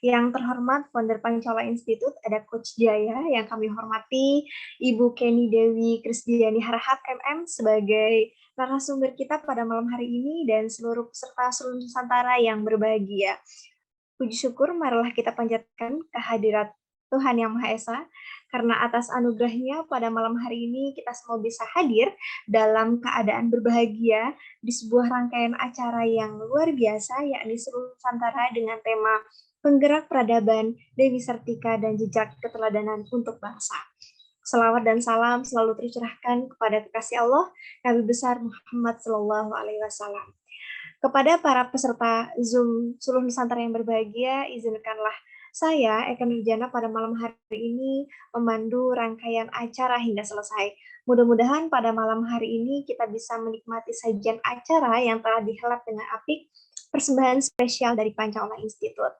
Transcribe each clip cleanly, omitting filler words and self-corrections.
Yang terhormat founder Pancala Institute, ada Coach Jaya yang kami hormati, Ibu Kenny Dewi Krisdiani Harahap MM sebagai narasumber kita pada malam hari ini dan seluruh peserta seluruh Nusantara yang berbahagia. Puji syukur marilah kita panjatkan kehadirat Tuhan Yang Maha Esa, karena atas anugerahnya pada malam hari ini kita semua bisa hadir dalam keadaan berbahagia di sebuah rangkaian acara yang luar biasa, yakni seluruh Nusantara dengan tema Penggerak Peradaban, Dewi Sartika, dan Jejak Keteladanan untuk Bangsa. Selawat dan salam selalu tercurahkan kepada kekasih Allah, Nabi besar Muhammad Sallallahu Alaihi Wasallam. Kepada para peserta Zoom seluruh Nusantara yang berbahagia, izinkanlah saya, Eka Nurjana, pada malam hari ini memandu rangkaian acara hingga selesai. Mudah-mudahan pada malam hari ini kita bisa menikmati sajian acara yang telah dihelat dengan apik, persembahan spesial dari Pancala Institute.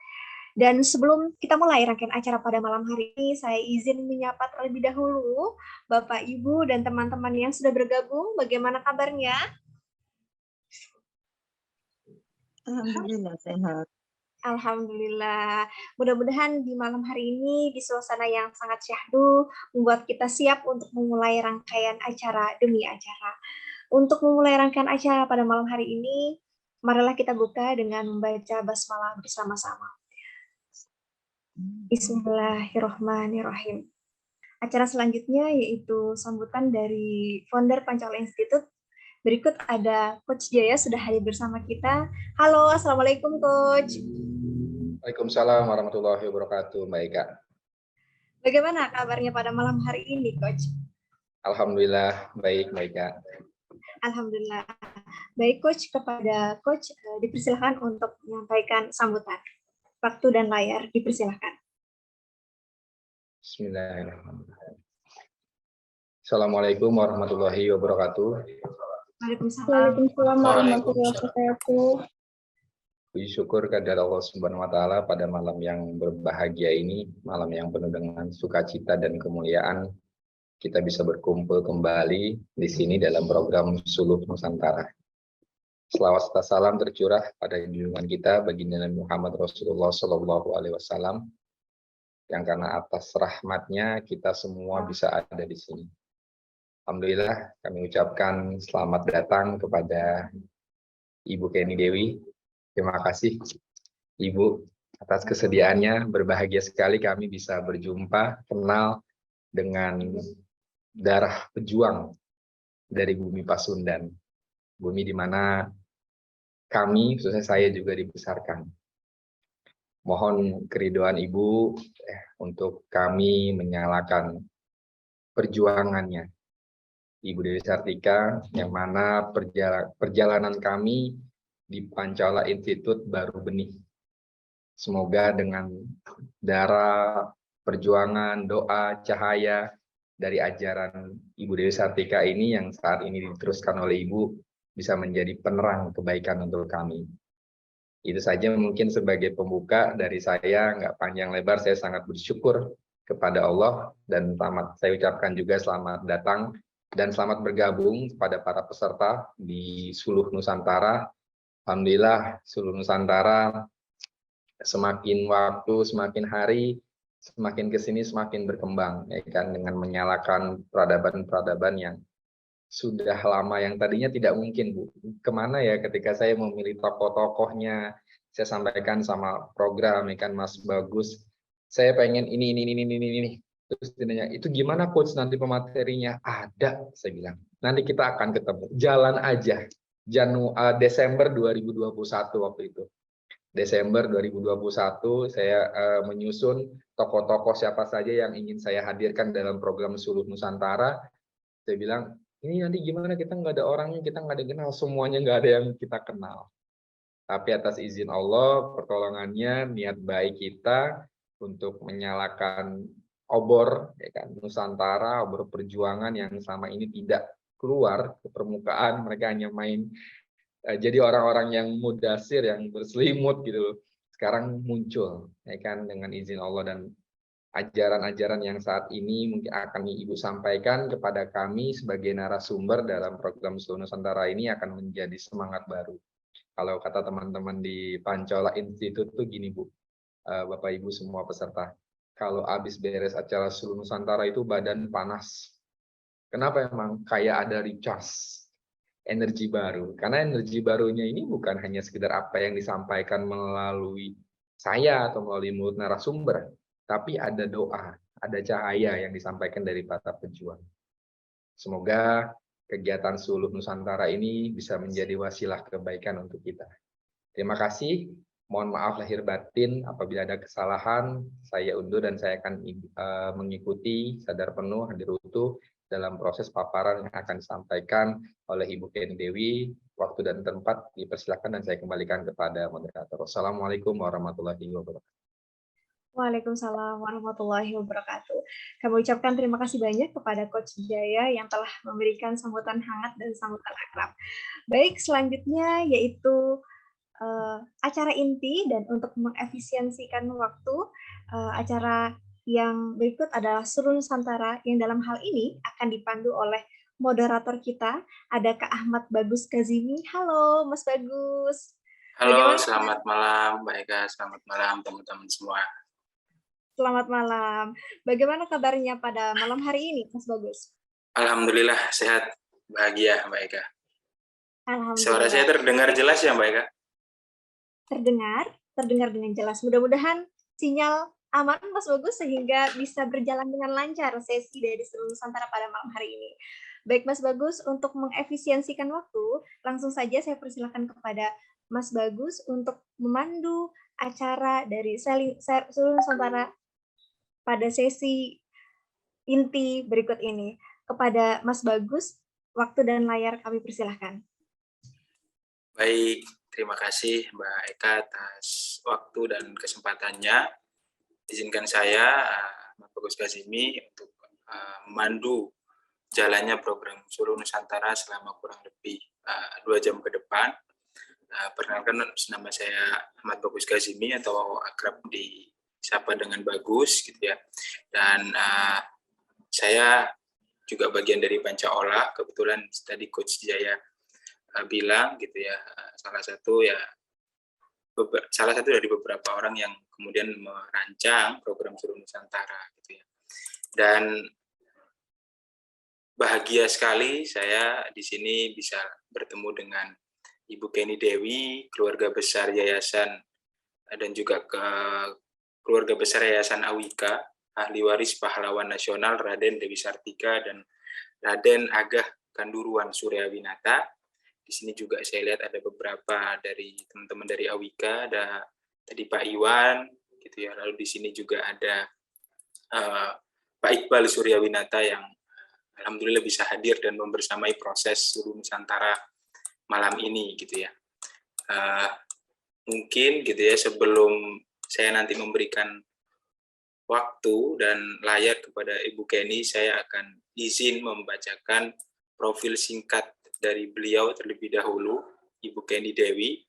Dan sebelum kita mulai rangkaian acara pada malam hari ini, saya izin menyapa terlebih dahulu Bapak, Ibu, dan teman-teman yang sudah bergabung. Bagaimana kabarnya? Alhamdulillah sehat. Alhamdulillah. Mudah-mudahan di malam hari ini di suasana yang sangat syahdu membuat kita siap untuk memulai rangkaian acara demi acara. Untuk memulai rangkaian acara pada malam hari ini, marilah kita buka dengan membaca basmalah bersama-sama. Bismillahirrahmanirrahim. Acara selanjutnya yaitu sambutan dari founder Pancala Institute. Berikut ada Coach Jaya sudah hadir bersama kita. Halo, Assalamualaikum Coach. Waalaikumsalam warahmatullahi wabarakatuh, Mbak Eka. Bagaimana kabarnya pada malam hari ini, Coach? Alhamdulillah, baik, Mbak Eka. Alhamdulillah. Baik, Coach. Kepada Coach, dipersilakan untuk menyampaikan sambutan. Waktu dan layar, dipersilakan. Bismillahirrahmanirrahim. Assalamualaikum warahmatullahi wabarakatuh. Waalaikumsalam warahmatullahi wabarakatuh. Puji syukur kehadirat Allah Subhanahu wa Ta'ala pada malam yang berbahagia ini, malam yang penuh dengan sukacita dan kemuliaan. Kita bisa berkumpul kembali di sini dalam program Suluh Nusantara. Selawat serta salam tercurah pada junjungan kita baginda Nabi Muhammad Rasulullah Shallallahu Alaihi Wasallam, yang karena atas rahmatnya kita semua bisa ada di sini. Alhamdulillah, kami ucapkan selamat datang kepada Ibu Kenny Dewi. Terima kasih Ibu atas kesediaannya. Berbahagia sekali kami bisa berjumpa, kenal dengan darah pejuang dari bumi Pasundan. Bumi di mana kami, khususnya saya juga dibesarkan. Mohon keridoan Ibu untuk kami menyalakan perjuangannya Ibu Dewi Sartika, yang mana perjalanan kami di Pancala Institute baru benih. Semoga dengan darah, perjuangan, doa, cahaya dari ajaran Ibu Dewi Sartika ini yang saat ini diteruskan oleh Ibu bisa menjadi penerang kebaikan untuk kami. Itu saja mungkin sebagai pembuka dari saya, nggak panjang lebar, saya sangat bersyukur kepada Allah dan saya ucapkan juga selamat datang dan selamat bergabung kepada para peserta di Suluh Nusantara. Alhamdulillah, Suluh Nusantara semakin waktu, semakin hari, semakin kesini semakin berkembang, ya kan, dengan menyalakan peradaban-peradaban yang sudah lama, yang tadinya tidak mungkin, Bu. Kemana ya ketika saya memilih tokoh-tokohnya, saya sampaikan sama program, ya kan, Mas Bagus, saya pengen ini. Terus ditanya, itu gimana Coach nanti pematerinya? Ada, saya bilang. Nanti kita akan ketemu. Jalan aja. Desember 2021 waktu itu. Desember 2021 saya menyusun tokoh-tokoh siapa saja yang ingin saya hadirkan dalam program Suluh Nusantara. Saya bilang, ini nanti gimana, kita nggak ada orangnya, kita nggak ada kenal, semuanya nggak ada yang kita kenal. Tapi atas izin Allah, pertolongannya, niat baik kita untuk menyalakan obor, ya kan, Nusantara, obor perjuangan yang selama ini tidak keluar ke permukaan, mereka hanya main jadi orang-orang yang mudasir, yang berselimut gitu. Sekarang muncul, ya kan, dengan izin Allah, dan ajaran-ajaran yang saat ini mungkin akan Ibu sampaikan kepada kami sebagai narasumber dalam program Suluh Nusantara ini akan menjadi semangat baru. Kalau kata teman-teman di Pancala Institute tuh gini, Bu, Bapak Ibu semua peserta. Kalau habis beres acara Seluruh Nusantara itu badan panas. Kenapa emang? Kayak ada recharge, energi baru. Karena energi barunya ini bukan hanya sekedar apa yang disampaikan melalui saya atau melalui mulut narasumber, tapi ada doa, ada cahaya yang disampaikan dari para pejuang. Semoga kegiatan Suluh Nusantara ini bisa menjadi wasilah kebaikan untuk kita. Terima kasih. Mohon maaf lahir batin apabila ada kesalahan. Saya undur dan saya akan mengikuti sadar penuh, hadir utuh dalam proses paparan yang akan disampaikan oleh Ibu Kenny Dewi. Waktu dan tempat dipersilakan dan saya kembalikan kepada moderator. Wassalamualaikum warahmatullahi wabarakatuh. Waalaikumsalam warahmatullahi wabarakatuh. Kami ucapkan terima kasih banyak kepada Coach Jaya yang telah memberikan sambutan hangat dan sambutan akrab. Baik, selanjutnya yaitu acara inti, dan untuk mengefisiensikan waktu, acara yang berikut adalah Seluruh Nusantara yang dalam hal ini akan dipandu oleh moderator kita, ada Kak Ahmad Bagus Kazimi. Halo Mas Bagus. Halo, Bagaimana? selamat malam Mbak Eka, selamat malam teman-teman semua. Selamat malam. Bagaimana kabarnya pada malam hari ini, Mas Bagus? Alhamdulillah sehat, bahagia Mbak Eka. Alhamdulillah. Suara saya terdengar jelas ya Mbak Eka? Terdengar dengan jelas. Mudah-mudahan sinyal aman Mas Bagus sehingga bisa berjalan dengan lancar sesi dari Seluruh Nusantara pada malam hari ini. Baik Mas Bagus, untuk mengefisiensikan waktu, langsung saja saya persilakan kepada Mas Bagus untuk memandu acara dari Seluruh Nusantara pada sesi inti berikut ini. Kepada Mas Bagus, waktu dan layar kami persilahkan. Baik, terima kasih Mbak Eka atas waktu dan kesempatannya. Izinkan saya, Ahmad Bagus Kazimi, untuk memandu jalannya program Seluruh Nusantara selama kurang lebih 2 jam ke depan. Perkenalkan, nama saya Ahmad Bagus Kazimi atau akrab disapa dengan Bagus, gitu ya. Dan saya juga bagian dari Pancaola. Kebetulan tadi Coach Jaya bilang gitu ya, salah satu dari beberapa orang yang kemudian merancang program Seluruh Nusantara gitu ya. Dan bahagia sekali saya di sini bisa bertemu dengan Ibu Kenny Dewi, keluarga besar yayasan dan juga keluarga besar Yayasan Awika, ahli waris pahlawan nasional Raden Dewi Sartika dan Raden Agah Kanduruan Suryawinata. Di sini juga saya lihat ada beberapa dari teman-teman dari Awika, ada tadi Pak Iwan, gitu ya. Lalu di sini juga ada Pak Iqbal Suryawinata yang alhamdulillah bisa hadir dan membersamai proses Seluruh Nusantara malam ini, gitu ya. Mungkin gitu ya, sebelum saya nanti memberikan waktu dan layar kepada Ibu Kenny, saya akan izin membacakan profil singkat dari beliau terlebih dahulu, Ibu Kenny Dewi.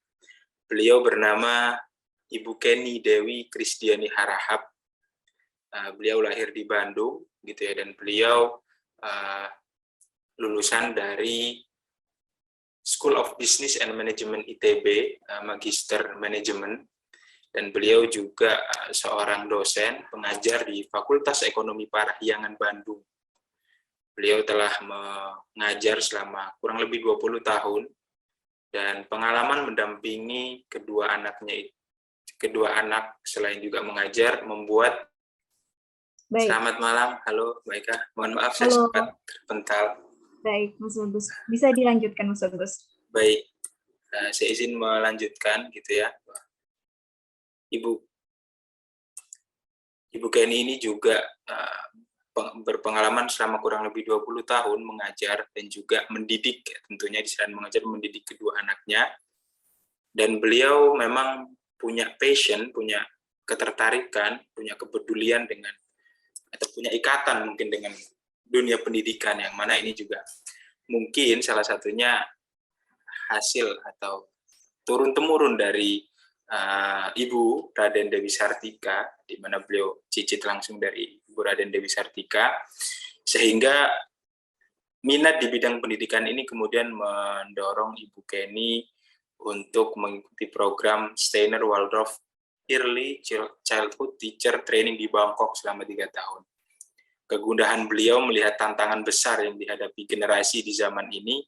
Beliau bernama Ibu Kenny Dewi Krisdiani Harahap. Beliau lahir di Bandung, gitu ya, dan beliau lulusan dari School of Business and Management ITB, Magister Manajemen, dan beliau juga seorang dosen pengajar di Fakultas Ekonomi Parahyangan Bandung. Beliau telah mengajar selama kurang lebih 20 tahun dan pengalaman mendampingi kedua anak selain juga mengajar membuat. Baik. Selamat malam, halo Mbak Eka. Mohon maaf saya sempat terpental. Baik, Mas Bagus. Bisa dilanjutkan, Mas Bagus. Baik, saya izin melanjutkan gitu ya. Ibu Kenny ini juga berpengalaman selama kurang lebih 20 tahun mengajar dan juga mendidik, tentunya di selain mengajar mendidik kedua anaknya. Dan beliau memang punya passion, punya ketertarikan, punya kepedulian dengan, atau punya ikatan mungkin dengan dunia pendidikan, yang mana ini juga mungkin salah satunya hasil atau turun-temurun dari Ibu Raden Dewi Sartika, di mana beliau cicit langsung dari Ibu Raden Dewi Sartika, sehingga minat di bidang pendidikan ini kemudian mendorong Ibu Kenny untuk mengikuti program Steiner Waldorf Early Childhood Teacher Training di Bangkok selama 3 tahun. Kegundahan beliau melihat tantangan besar yang dihadapi generasi di zaman ini,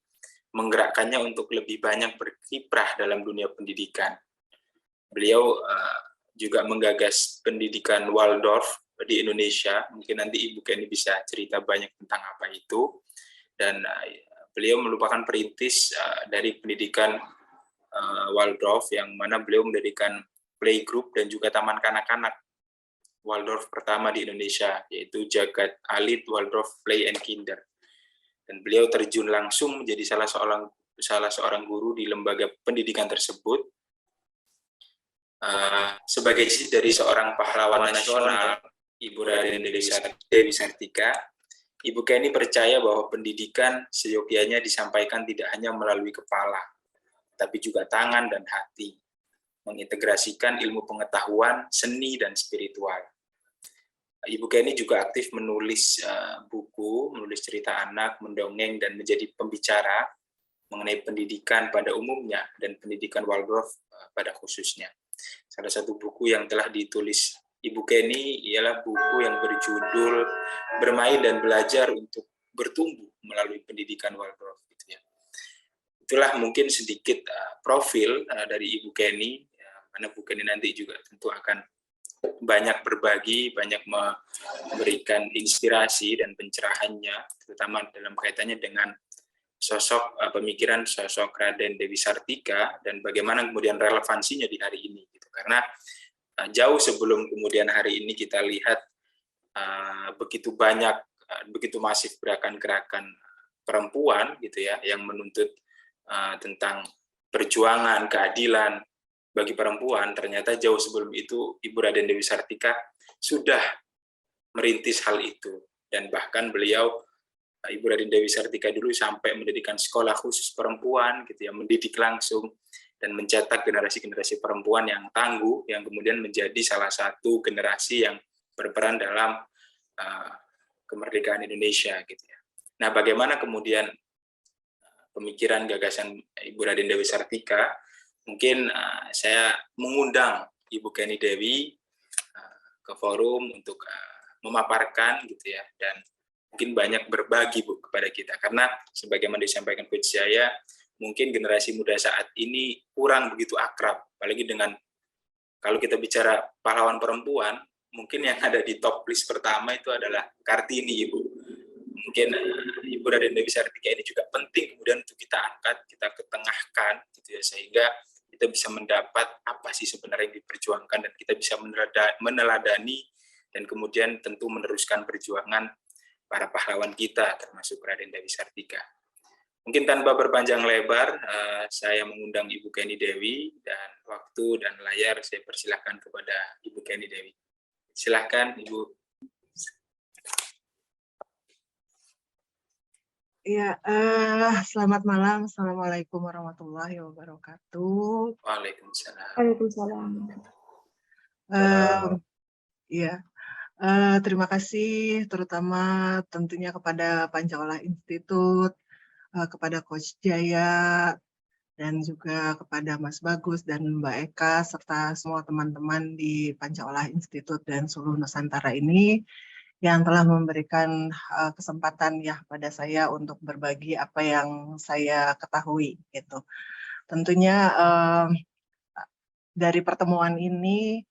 menggerakkannya untuk lebih banyak berkiprah dalam dunia pendidikan. Beliau juga menggagas pendidikan Waldorf di Indonesia. Mungkin nanti Ibu Kenny bisa cerita banyak tentang apa itu. Dan beliau merupakan perintis dari pendidikan Waldorf, yang mana beliau mendirikan playgroup dan juga taman kanak-kanak Waldorf pertama di Indonesia, yaitu Jagat Alit Waldorf Play and Kinder. Dan beliau terjun langsung menjadi salah seorang guru di lembaga pendidikan tersebut. Sebagai istri dari seorang pahlawan nasional, Ibu Raden Dewi Sartika, Ibu Kenny percaya bahwa pendidikan seyogianya disampaikan tidak hanya melalui kepala, tapi juga tangan dan hati, mengintegrasikan ilmu pengetahuan, seni, dan spiritual. Ibu Kenny juga aktif menulis buku, menulis cerita anak, mendongeng, dan menjadi pembicara mengenai pendidikan pada umumnya dan pendidikan Waldorf pada khususnya. Salah satu buku yang telah ditulis Ibu Kenny ialah buku yang berjudul Bermain dan Belajar untuk Bertumbuh Melalui Pendidikan Waldorf. Gitu ya. Itulah mungkin sedikit profil dari Ibu Kenny, karena Bu Kenny nanti juga tentu akan banyak berbagi, banyak memberikan inspirasi dan pencerahannya, terutama dalam kaitannya dengan sosok pemikiran sosok Raden Dewi Sartika dan bagaimana kemudian relevansinya di hari ini. Gitu. Karena jauh sebelum kemudian hari ini kita lihat begitu banyak, begitu masif gerakan-gerakan perempuan gitu ya, yang menuntut tentang perjuangan, keadilan bagi perempuan, ternyata jauh sebelum itu Ibu Raden Dewi Sartika sudah merintis hal itu. Dan bahkan beliau, Ibu Raden Dewi Sartika dulu sampai mendirikan sekolah khusus perempuan, gitu ya, mendidik langsung dan mencetak generasi-generasi perempuan yang tangguh, yang kemudian menjadi salah satu generasi yang berperan dalam kemerdekaan Indonesia, gitu ya. Nah, bagaimana kemudian pemikiran gagasan Ibu Raden Dewi Sartika? Mungkin saya mengundang Ibu Kenny Dewi ke forum untuk memaparkan gitu ya, dan mungkin banyak berbagi Bu kepada kita, karena sebagaimana disampaikan Coach Jaya, mungkin generasi muda saat ini kurang begitu akrab, apalagi dengan kalau kita bicara pahlawan perempuan, mungkin yang ada di top list pertama itu adalah Kartini, Ibu. Mungkin Ibu Raden Dewi Sartika ini juga penting kemudian untuk kita angkat, kita ketengahkan gitu ya, sehingga kita bisa mendapat apa sih sebenarnya yang diperjuangkan, dan kita bisa meneladani dan kemudian tentu meneruskan perjuangan para pahlawan kita, termasuk Raden Dewi Sartika. Mungkin tanpa berpanjang lebar, saya mengundang Ibu Kenny Dewi, dan waktu dan layar saya persilahkan kepada Ibu Kenny Dewi. Silahkan Ibu. Ya, selamat malam. Assalamualaikum warahmatullahi wabarakatuh. Waalaikumsalam. Waalaikumsalam. Ya, terima kasih terutama tentunya kepada Pancawala Institute, kepada Coach Jaya, dan juga kepada Mas Bagus dan Mbak Eka, serta semua teman-teman di Pancawala Institute dan seluruh Nusantara ini, yang telah memberikan kesempatan ya pada saya untuk berbagi apa yang saya ketahui gitu. Tentunya dari pertemuan ini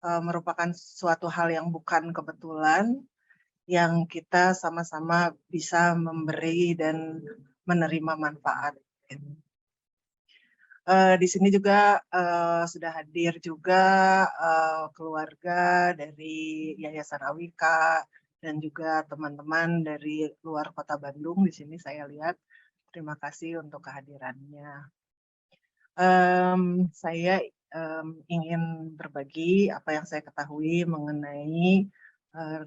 merupakan suatu hal yang bukan kebetulan, yang kita sama-sama bisa memberi dan menerima manfaat. Di sini juga sudah hadir juga keluarga dari Yayasan Awika dan juga teman-teman dari luar Kota Bandung. Di sini saya lihat, terima kasih untuk kehadirannya. Saya ingin berbagi apa yang saya ketahui mengenai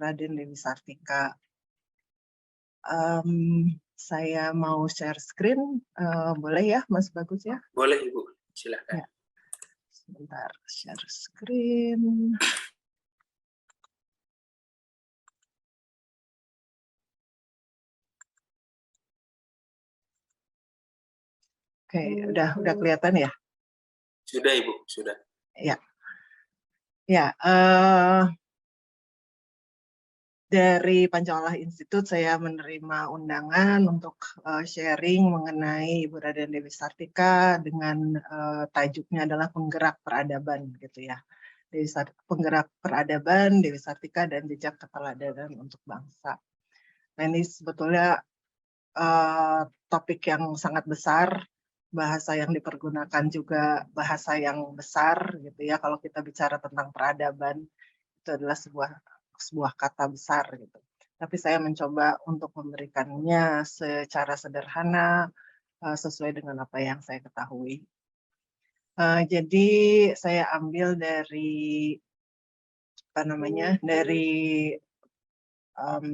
Raden Dewi Sartika. Saya mau share screen, boleh ya Mas Bagus ya? Boleh Ibu, silakan. Ya. Sebentar, share screen. Oke, udah kelihatan ya? Sudah Ibu, sudah. Ya. Ya, dari Pancawala Institute saya menerima undangan untuk sharing mengenai Ibu Raden Dewi Sartika dengan tajuknya adalah penggerak peradaban gitu ya. Penggerak peradaban Dewi Sartika dan jejak keteladanan untuk bangsa. Nah, ini sebetulnya topik yang sangat besar, bahasa yang dipergunakan juga bahasa yang besar gitu ya. Kalau kita bicara tentang peradaban, itu adalah sebuah kata besar gitu. Tapi saya mencoba untuk memberikannya secara sederhana sesuai dengan apa yang saya ketahui. Jadi saya ambil dari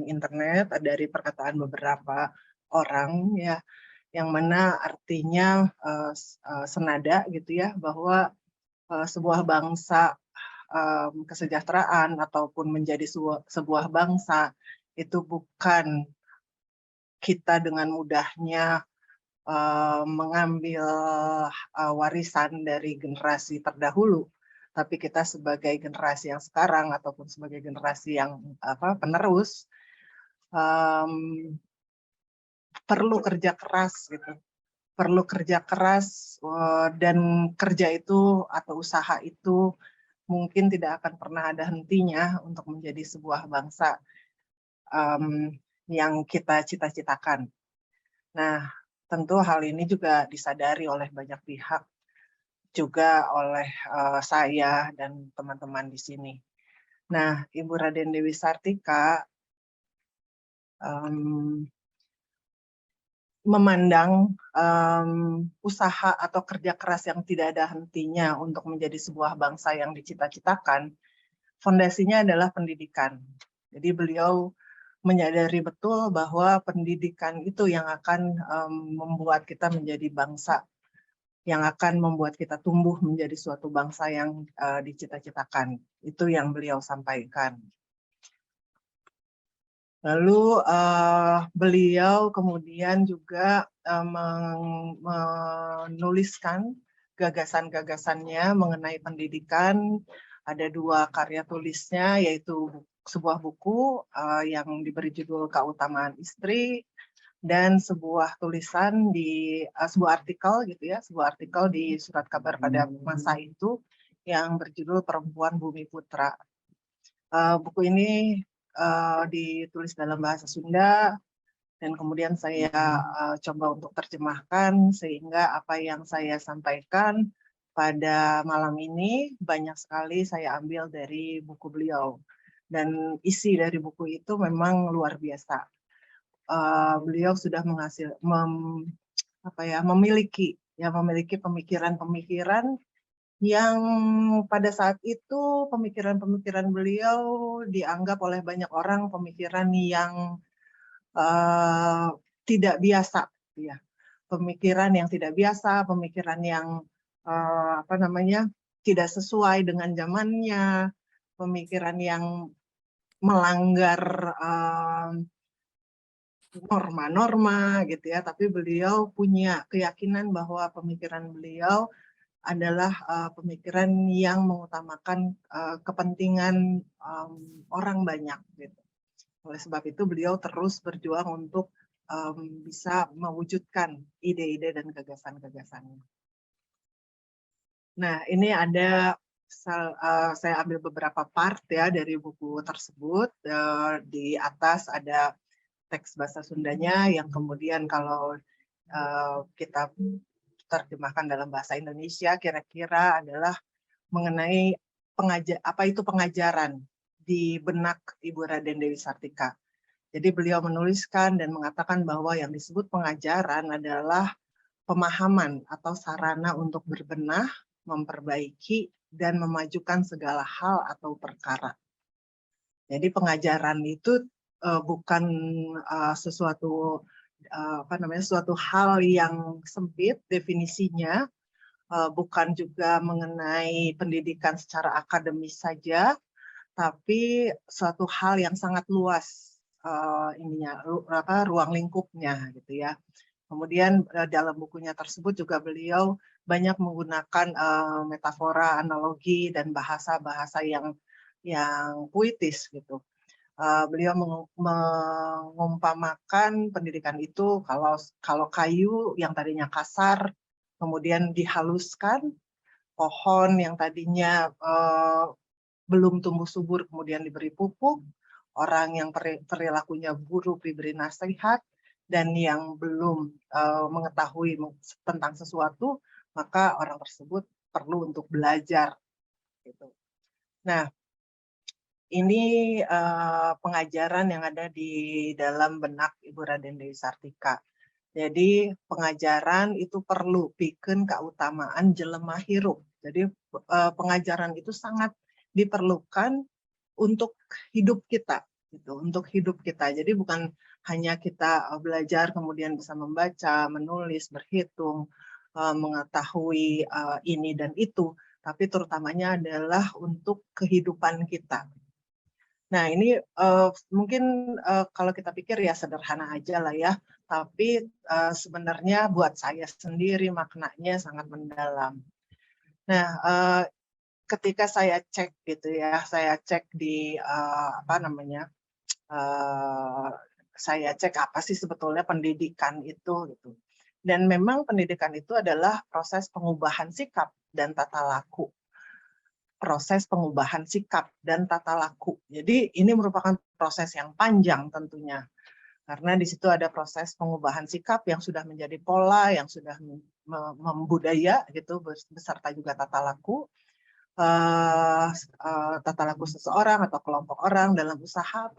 internet, dari perkataan beberapa orang ya, yang mana artinya senada gitu ya, bahwa sebuah bangsa kesejahteraan ataupun menjadi sebuah bangsa itu bukan kita dengan mudahnya mengambil warisan dari generasi terdahulu, tapi kita sebagai generasi yang sekarang ataupun sebagai generasi yang penerus perlu kerja keras gitu. Perlu kerja keras dan kerja itu atau usaha itu mungkin tidak akan pernah ada hentinya untuk menjadi sebuah bangsa yang kita cita-citakan. Nah, tentu hal ini juga disadari oleh banyak pihak, juga oleh saya dan teman-teman di sini. Nah, Ibu Raden Dewi Sartika memandang usaha atau kerja keras yang tidak ada hentinya untuk menjadi sebuah bangsa yang dicita-citakan, fondasinya adalah pendidikan. Jadi beliau menyadari betul bahwa pendidikan itu yang akan membuat kita menjadi bangsa, yang akan membuat kita tumbuh menjadi suatu bangsa yang dicita-citakan. Itu yang beliau sampaikan. Lalu beliau kemudian juga menuliskan gagasan-gagasannya mengenai pendidikan. Ada 2 karya tulisnya, yaitu sebuah buku yang diberi judul Keutamaan Istri, dan sebuah tulisan di sebuah artikel gitu ya, sebuah artikel di Surat Kabar pada masa itu yang berjudul Perempuan Bumi Putra. Buku ini ditulis dalam bahasa Sunda, dan kemudian saya coba untuk terjemahkan, sehingga apa yang saya sampaikan pada malam ini banyak sekali saya ambil dari buku beliau, dan isi dari buku itu memang luar biasa. Beliau sudah memiliki pemikiran-pemikiran yang pada saat itu pemikiran-pemikiran beliau dianggap oleh banyak orang pemikiran yang tidak biasa, ya. Pemikiran yang tidak biasa, pemikiran yang tidak sesuai dengan zamannya, pemikiran yang melanggar norma-norma gitu ya. Tapi beliau punya keyakinan bahwa pemikiran beliau adalah pemikiran yang mengutamakan kepentingan orang banyak gitu. Oleh sebab itu beliau terus berjuang untuk bisa mewujudkan ide-ide dan gagasan-gagasannya. Nah, ini ada saya ambil beberapa part ya dari buku tersebut. Di atas ada teks bahasa Sundanya yang kemudian kalau kita terjemahkan dalam bahasa Indonesia kira-kira adalah mengenai apa itu pengajaran di benak Ibu Raden Dewi Sartika. Jadi beliau menuliskan dan mengatakan bahwa yang disebut pengajaran adalah pemahaman atau sarana untuk berbenah, memperbaiki, dan memajukan segala hal atau perkara. Jadi pengajaran itu bukan suatu hal yang sempit definisinya, bukan juga mengenai pendidikan secara akademis saja, tapi suatu hal yang sangat luas ruang lingkupnya gitu ya. Kemudian dalam bukunya tersebut juga beliau banyak menggunakan metafora, analogi, dan bahasa-bahasa yang puitis gitu. Beliau mengumpamakan pendidikan itu kalau kayu yang tadinya kasar, kemudian dihaluskan, pohon yang tadinya belum tumbuh subur kemudian diberi pupuk, orang yang perilakunya buruk diberi nasihat, dan yang belum mengetahui tentang sesuatu, maka orang tersebut perlu untuk belajar. Gitu. Nah, ini pengajaran yang ada di dalam benak Ibu Raden Dewi Sartika. Jadi pengajaran itu perlu bikin keutamaan jelema hirup. Jadi pengajaran itu sangat diperlukan untuk hidup kita, gitu, untuk hidup kita. Jadi bukan hanya kita belajar kemudian bisa membaca, menulis, berhitung, mengetahui ini dan itu, tapi terutamanya adalah untuk kehidupan kita. Nah, ini mungkin kalau kita pikir ya sederhana aja lah ya, tapi sebenarnya buat saya sendiri maknanya sangat mendalam. Nah, ketika saya cek gitu ya, saya cek di saya cek apa sih sebetulnya pendidikan itu gitu. Dan memang pendidikan itu adalah proses pengubahan sikap dan tata laku. Proses pengubahan sikap dan tata laku. Jadi ini merupakan proses yang panjang tentunya. Karena di situ ada proses pengubahan sikap yang sudah menjadi pola, yang sudah membudaya gitu, beserta juga tata laku. Tata laku seseorang atau kelompok orang dalam usaha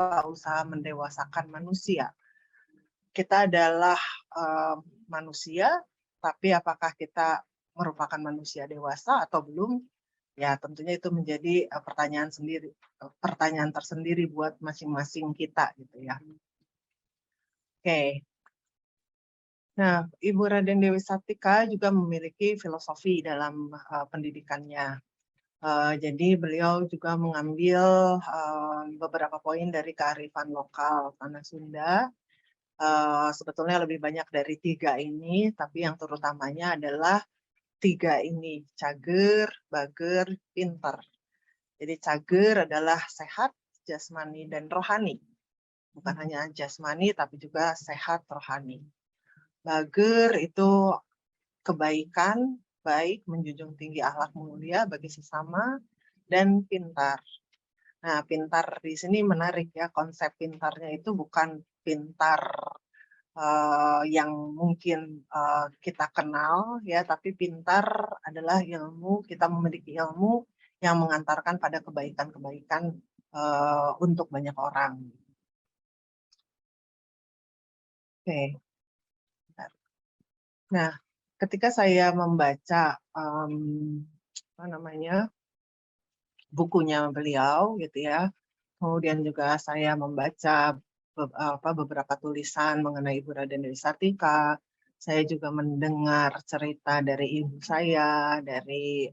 mendewasakan manusia. Kita adalah manusia, tapi apakah kita merupakan manusia dewasa atau belum? Ya, tentunya itu menjadi pertanyaan tersendiri buat masing-masing kita gitu ya. Oke. Nah, Ibu Raden Dewi Sartika juga memiliki filosofi dalam pendidikannya. Jadi beliau juga mengambil beberapa poin dari kearifan lokal tanah Sunda. Sebetulnya lebih banyak dari 3 ini, tapi yang terutamanya adalah 3 ini, cager, bager, pinter. Jadi cager adalah sehat, jasmani, dan rohani. Bukan hanya jasmani, tapi juga sehat rohani. Bager itu kebaikan, baik, menjunjung tinggi akhlak mulia bagi sesama, dan pintar. Nah, pintar di sini menarik ya, konsep pintarnya itu bukan pintar yang mungkin kita kenal ya, tapi pintar adalah ilmu, kita memiliki ilmu yang mengantarkan pada kebaikan-kebaikan untuk banyak orang. Oke. Nah, ketika saya membaca bukunya beliau gitu ya, kemudian juga saya membaca beberapa tulisan mengenai Ibu Raden Dewi Sartika. Saya juga mendengar cerita dari ibu saya, dari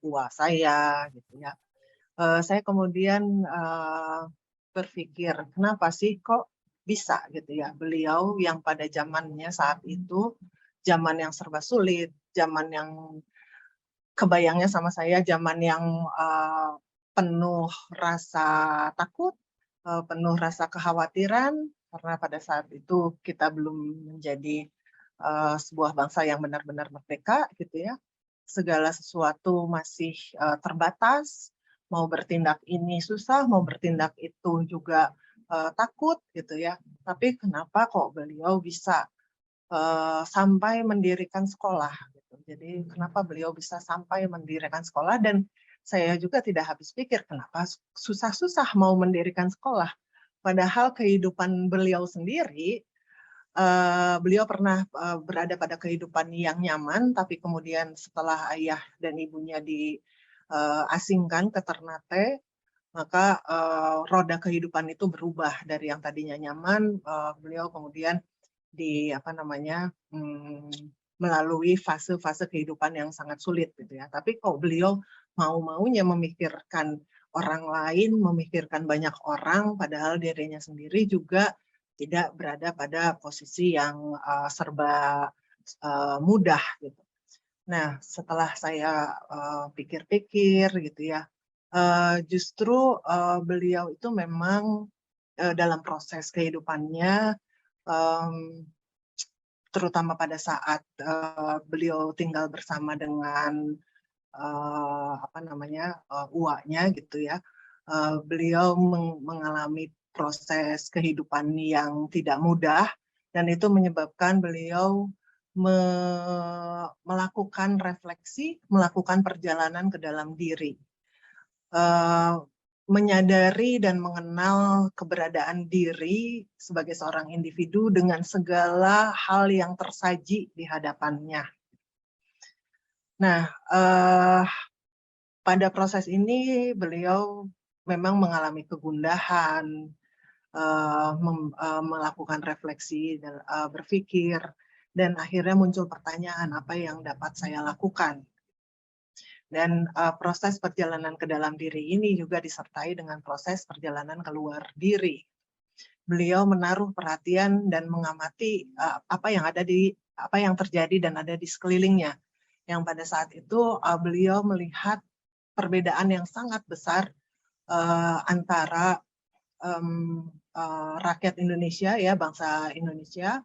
uwa saya, gitu ya. Saya kemudian berpikir, kenapa sih kok bisa gitu ya beliau yang pada zamannya saat itu, zaman yang serba sulit, zaman yang kebayangnya sama saya, zaman yang penuh rasa takut, penuh rasa kekhawatiran, karena pada saat itu kita belum menjadi sebuah bangsa yang benar-benar merdeka, gitu ya. Segala sesuatu masih terbatas, mau bertindak ini susah, mau bertindak itu juga takut, gitu ya. Tapi kenapa kok beliau bisa sampai mendirikan sekolah? Gitu. Jadi kenapa beliau bisa sampai mendirikan sekolah, dan saya juga tidak habis pikir kenapa susah-susah mau mendirikan sekolah. Padahal kehidupan beliau sendiri, beliau pernah berada pada kehidupan yang nyaman, tapi kemudian setelah ayah dan ibunya diasingkan ke Ternate, maka roda kehidupan itu berubah dari yang tadinya nyaman, beliau kemudian melalui fase-fase kehidupan yang sangat sulit gitu ya. Tapi kok beliau mau-maunya memikirkan orang lain, memikirkan banyak orang, padahal dirinya sendiri juga tidak berada pada posisi yang serba mudah gitu. Nah, setelah saya pikir-pikir gitu ya, justru beliau itu memang dalam proses kehidupannya, terutama pada saat beliau tinggal bersama dengan uaknya gitu ya, beliau mengalami proses kehidupan yang tidak mudah, dan itu menyebabkan beliau melakukan refleksi, melakukan perjalanan ke dalam diri, menyadari dan mengenal keberadaan diri sebagai seorang individu dengan segala hal yang tersaji di hadapannya. Nah, pada proses ini beliau memang mengalami kegundahan, melakukan refleksi dan berpikir, dan akhirnya muncul pertanyaan, apa yang dapat saya lakukan? Dan proses perjalanan ke dalam diri ini juga disertai dengan proses perjalanan keluar diri. Beliau menaruh perhatian dan mengamati apa yang terjadi dan ada di sekelilingnya. Yang pada saat itu beliau melihat perbedaan yang sangat besar antara rakyat Indonesia, ya, bangsa Indonesia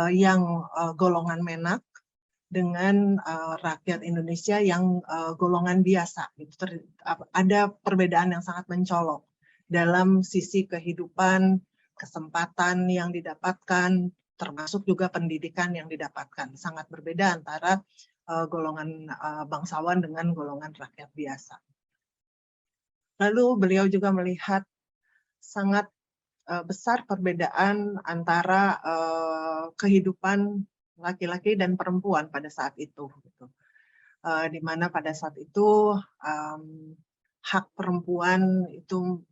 yang golongan menak dengan rakyat Indonesia yang golongan biasa. Ada perbedaan yang sangat mencolok dalam sisi kehidupan, kesempatan yang didapatkan, termasuk juga pendidikan yang didapatkan. Sangat berbeda antara golongan bangsawan dengan golongan rakyat biasa. Lalu beliau juga melihat sangat besar perbedaan antara kehidupan laki-laki dan perempuan pada saat itu, gitu. Di mana pada saat itu hak perempuan itu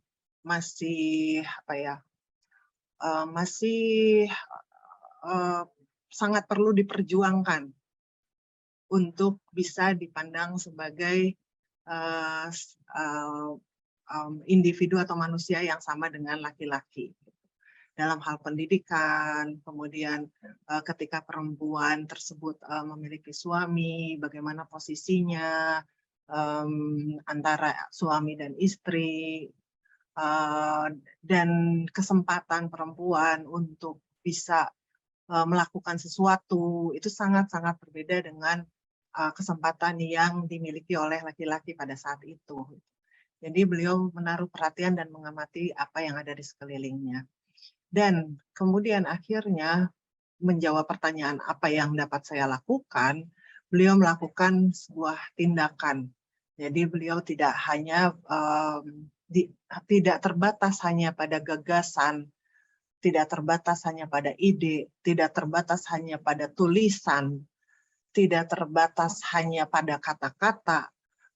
masih sangat perlu diperjuangkan untuk bisa dipandang sebagai individu atau manusia yang sama dengan laki-laki. Dalam hal pendidikan, kemudian ketika perempuan tersebut memiliki suami, bagaimana posisinya antara suami dan istri, dan kesempatan perempuan untuk bisa melakukan sesuatu, itu sangat-sangat berbeda dengan kesempatan yang dimiliki oleh laki-laki pada saat itu. Jadi beliau menaruh perhatian dan mengamati apa yang ada di sekelilingnya. Dan kemudian akhirnya menjawab pertanyaan apa yang dapat saya lakukan, beliau melakukan sebuah tindakan. Jadi beliau tidak hanya tidak terbatas hanya pada gagasan, tidak terbatas hanya pada ide, tidak terbatas hanya pada tulisan, tidak terbatas hanya pada kata-kata,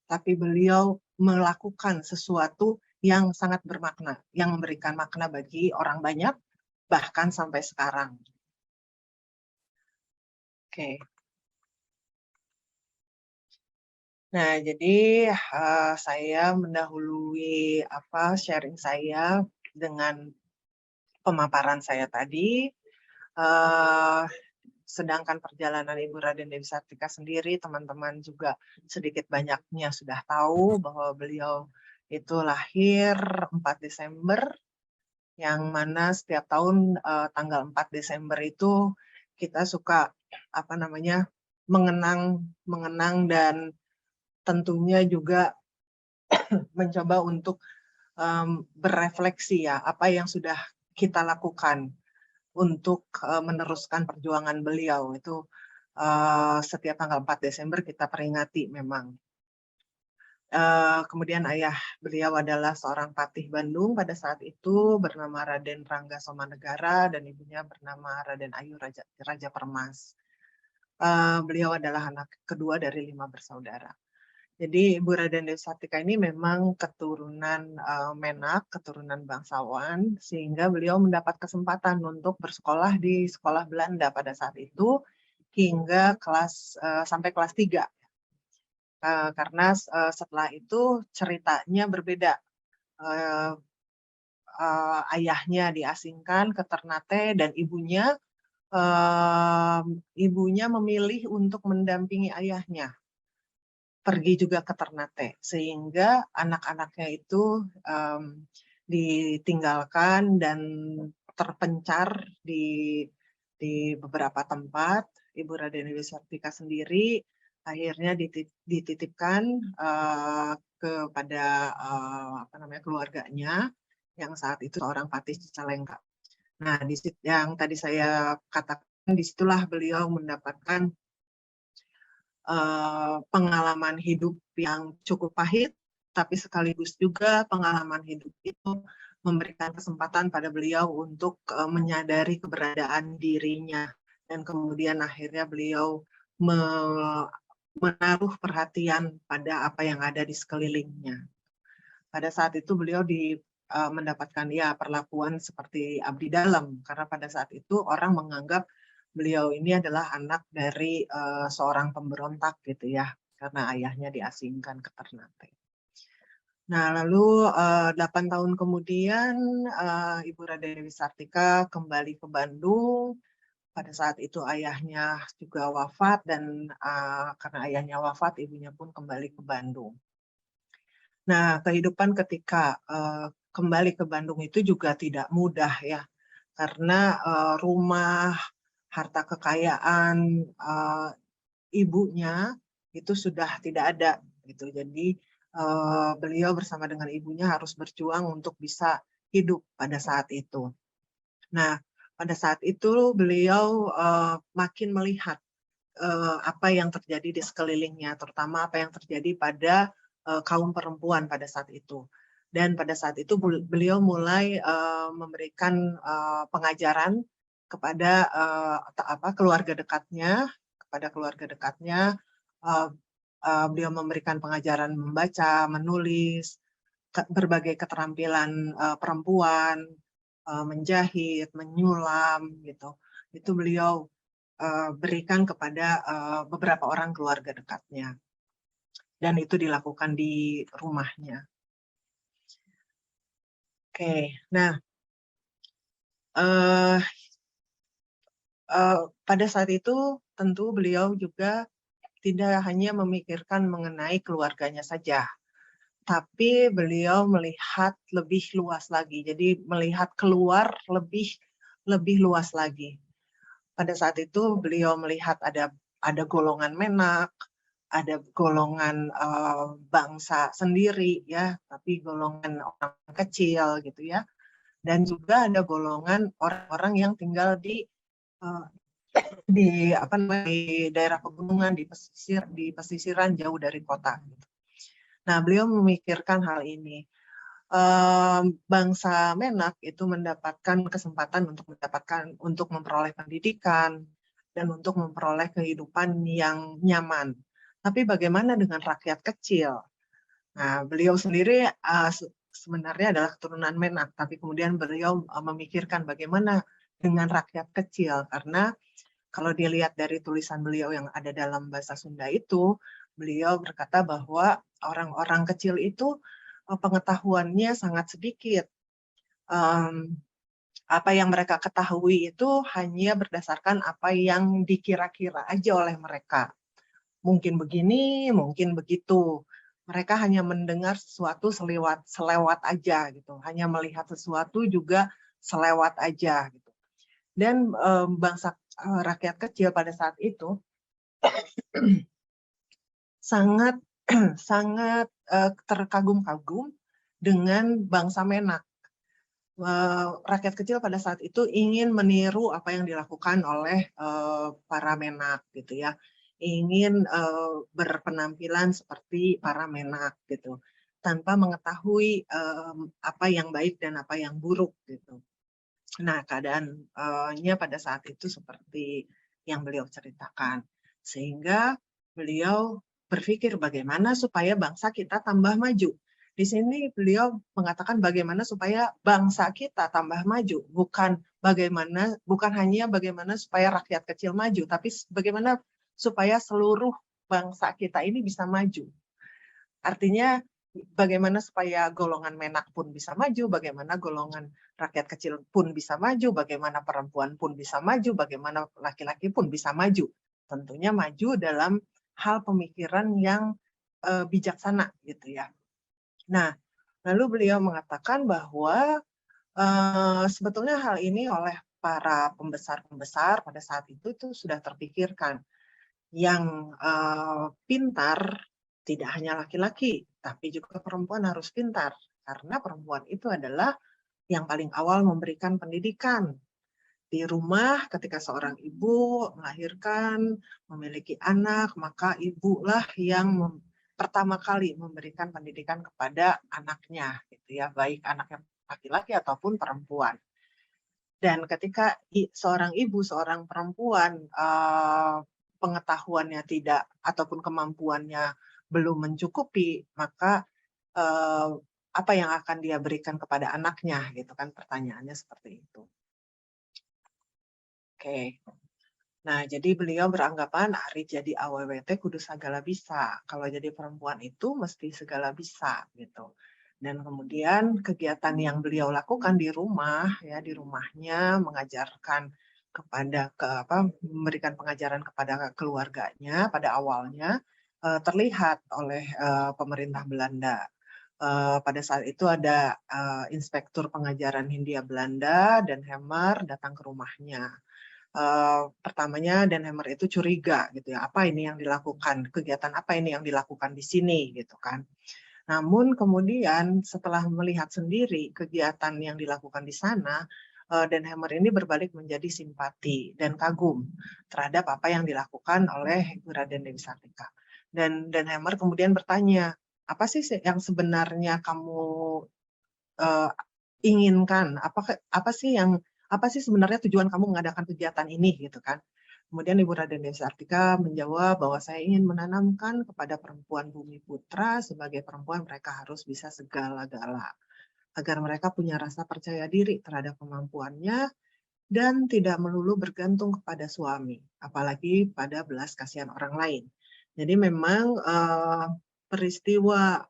tapi beliau melakukan sesuatu yang sangat bermakna, yang memberikan makna bagi orang banyak, bahkan sampai sekarang. Oke. Nah, jadi saya mendahului sharing saya dengan pemaparan saya tadi. Sedangkan perjalanan Ibu Raden Dewi Sartika sendiri, teman-teman juga sedikit banyaknya sudah tahu bahwa beliau itu lahir 4 Desember, yang mana setiap tahun tanggal 4 Desember itu kita suka mengenang dan tentunya juga mencoba untuk berefleksi, ya, apa yang sudah kita lakukan untuk meneruskan perjuangan beliau. Itu setiap tanggal 4 Desember kita peringati memang. Kemudian ayah beliau adalah seorang patih Bandung pada saat itu bernama Raden Rangga Somanegara, dan ibunya bernama Raden Ayu Raja Permas. Beliau adalah anak kedua dari 5 bersaudara. Jadi Ibu Raden Dewi Sartika ini memang keturunan menak, keturunan bangsawan, sehingga beliau mendapat kesempatan untuk bersekolah di sekolah Belanda pada saat itu hingga sampai kelas 3. Karena setelah itu ceritanya berbeda. Ayahnya diasingkan ke Ternate dan ibunya ibunya memilih untuk mendampingi ayahnya pergi juga ke Ternate, sehingga anak-anaknya itu ditinggalkan dan terpencar di beberapa tempat. Ibu Raden Dewi Sartika sendiri akhirnya dititipkan kepada keluarganya yang saat itu seorang Patih Cicalengka. Nah, di situ yang tadi saya katakan, disitulah beliau mendapatkan pengalaman hidup yang cukup pahit, tapi sekaligus juga pengalaman hidup itu memberikan kesempatan pada beliau untuk menyadari keberadaan dirinya, dan kemudian akhirnya beliau menaruh perhatian pada apa yang ada di sekelilingnya. Pada saat itu beliau mendapatkan perlakuan seperti abdi dalam, karena pada saat itu orang menganggap beliau ini adalah anak dari seorang pemberontak gitu ya, karena ayahnya diasingkan ke Ternate. Nah, lalu 8 tahun kemudian Ibu Raden Dewi Sartika kembali ke Bandung. Pada saat itu ayahnya juga wafat, dan karena ayahnya wafat, ibunya pun kembali ke Bandung. Nah, kehidupan ketika kembali ke Bandung itu juga tidak mudah ya, karena rumah, harta kekayaan ibunya itu sudah tidak ada gitu. Jadi beliau bersama dengan ibunya harus berjuang untuk bisa hidup pada saat itu. Nah, pada saat itu beliau makin melihat apa yang terjadi di sekelilingnya, terutama apa yang terjadi pada kaum perempuan pada saat itu. Dan pada saat itu beliau mulai memberikan pengajaran kepada keluarga dekatnya. Beliau memberikan pengajaran membaca, menulis, berbagai keterampilan perempuan, menjahit, menyulam gitu. Itu beliau berikan kepada beberapa orang keluarga dekatnya, dan itu dilakukan di rumahnya. Oke, nah pada saat itu tentu beliau juga tidak hanya memikirkan mengenai keluarganya saja, tapi beliau melihat lebih luas lagi. Jadi melihat keluar lebih luas lagi. Pada saat itu beliau melihat ada golongan Menak, ada golongan bangsa sendiri ya, tapi golongan orang kecil gitu ya, dan juga ada golongan orang-orang yang tinggal di daerah pegunungan, di pesisiran jauh dari kota. Nah, beliau memikirkan hal ini. Bangsa Menak itu mendapatkan kesempatan untuk memperoleh pendidikan dan untuk memperoleh kehidupan yang nyaman. Tapi bagaimana dengan rakyat kecil? Nah, beliau sendiri sebenarnya adalah keturunan Menak, tapi kemudian beliau memikirkan bagaimana dengan rakyat kecil, karena kalau dilihat dari tulisan beliau yang ada dalam bahasa Sunda itu, beliau berkata bahwa orang-orang kecil itu pengetahuannya sangat sedikit. Apa yang mereka ketahui itu hanya berdasarkan apa yang dikira-kira aja oleh mereka. Mungkin begini, mungkin begitu. Mereka hanya mendengar sesuatu selewat aja gitu. Hanya melihat sesuatu juga selewat aja gitu. Dan bangsa rakyat kecil pada saat itu sangat terkagum-kagum dengan bangsa Menak. Rakyat kecil pada saat itu ingin meniru apa yang dilakukan oleh para Menak gitu ya, ingin berpenampilan seperti para Menak gitu, tanpa mengetahui apa yang baik dan apa yang buruk gitu. Nah, keadaannya pada saat itu seperti yang beliau ceritakan, sehingga beliau berpikir bagaimana supaya bangsa kita tambah maju. Di sini beliau mengatakan bagaimana supaya bangsa kita tambah maju, bukan hanya bagaimana supaya rakyat kecil maju, tapi bagaimana supaya seluruh bangsa kita ini bisa maju. Artinya bagaimana supaya golongan menak pun bisa maju, bagaimana golongan rakyat kecil pun bisa maju, bagaimana perempuan pun bisa maju, bagaimana laki-laki pun bisa maju. Tentunya maju dalam hal pemikiran yang bijaksana gitu ya. Nah, lalu beliau mengatakan bahwa sebetulnya hal ini oleh para pembesar-pembesar pada saat itu sudah terpikirkan. Yang pintar tidak hanya laki-laki, tapi juga perempuan harus pintar. Karena perempuan itu adalah yang paling awal memberikan pendidikan. Di rumah ketika seorang ibu melahirkan, memiliki anak, maka ibulah yang pertama kali memberikan pendidikan kepada anaknya, gitu ya, baik anaknya laki-laki ataupun perempuan. Dan ketika seorang ibu, seorang perempuan pengetahuannya tidak ataupun kemampuannya belum mencukupi, maka apa yang akan dia berikan kepada anaknya, gitu kan, pertanyaannya seperti itu. Oke. Nah, jadi beliau beranggapan ari jadi AWWT kudu segala bisa. Kalau jadi perempuan itu mesti segala bisa gitu. Dan kemudian kegiatan yang beliau lakukan di rumah, ya di rumahnya mengajarkan kepada memberikan pengajaran kepada keluarganya pada awalnya terlihat oleh pemerintah Belanda. Pada saat itu ada inspektur pengajaran Hindia Belanda dan Hemmer datang ke rumahnya. Pertamanya Dan Hemmer itu curiga gitu ya, apa ini yang dilakukan, kegiatan apa ini yang dilakukan di sini gitu kan. Namun kemudian setelah melihat sendiri kegiatan yang dilakukan di sana, Dan Hemmer ini berbalik menjadi simpati dan kagum terhadap apa yang dilakukan oleh Ibu Raden Dewi Sartika. Dan Dan Hemmer kemudian bertanya, apa sih yang sebenarnya kamu inginkan? Apa sih sebenarnya tujuan kamu mengadakan kegiatan ini gitu kan? Kemudian Ibu Raden Dewi Sartika menjawab bahwa saya ingin menanamkan kepada perempuan Bumi Putra sebagai perempuan mereka harus bisa segala-gala. Agar mereka punya rasa percaya diri terhadap kemampuannya dan tidak melulu bergantung kepada suami, apalagi pada belas kasihan orang lain. Jadi memang peristiwa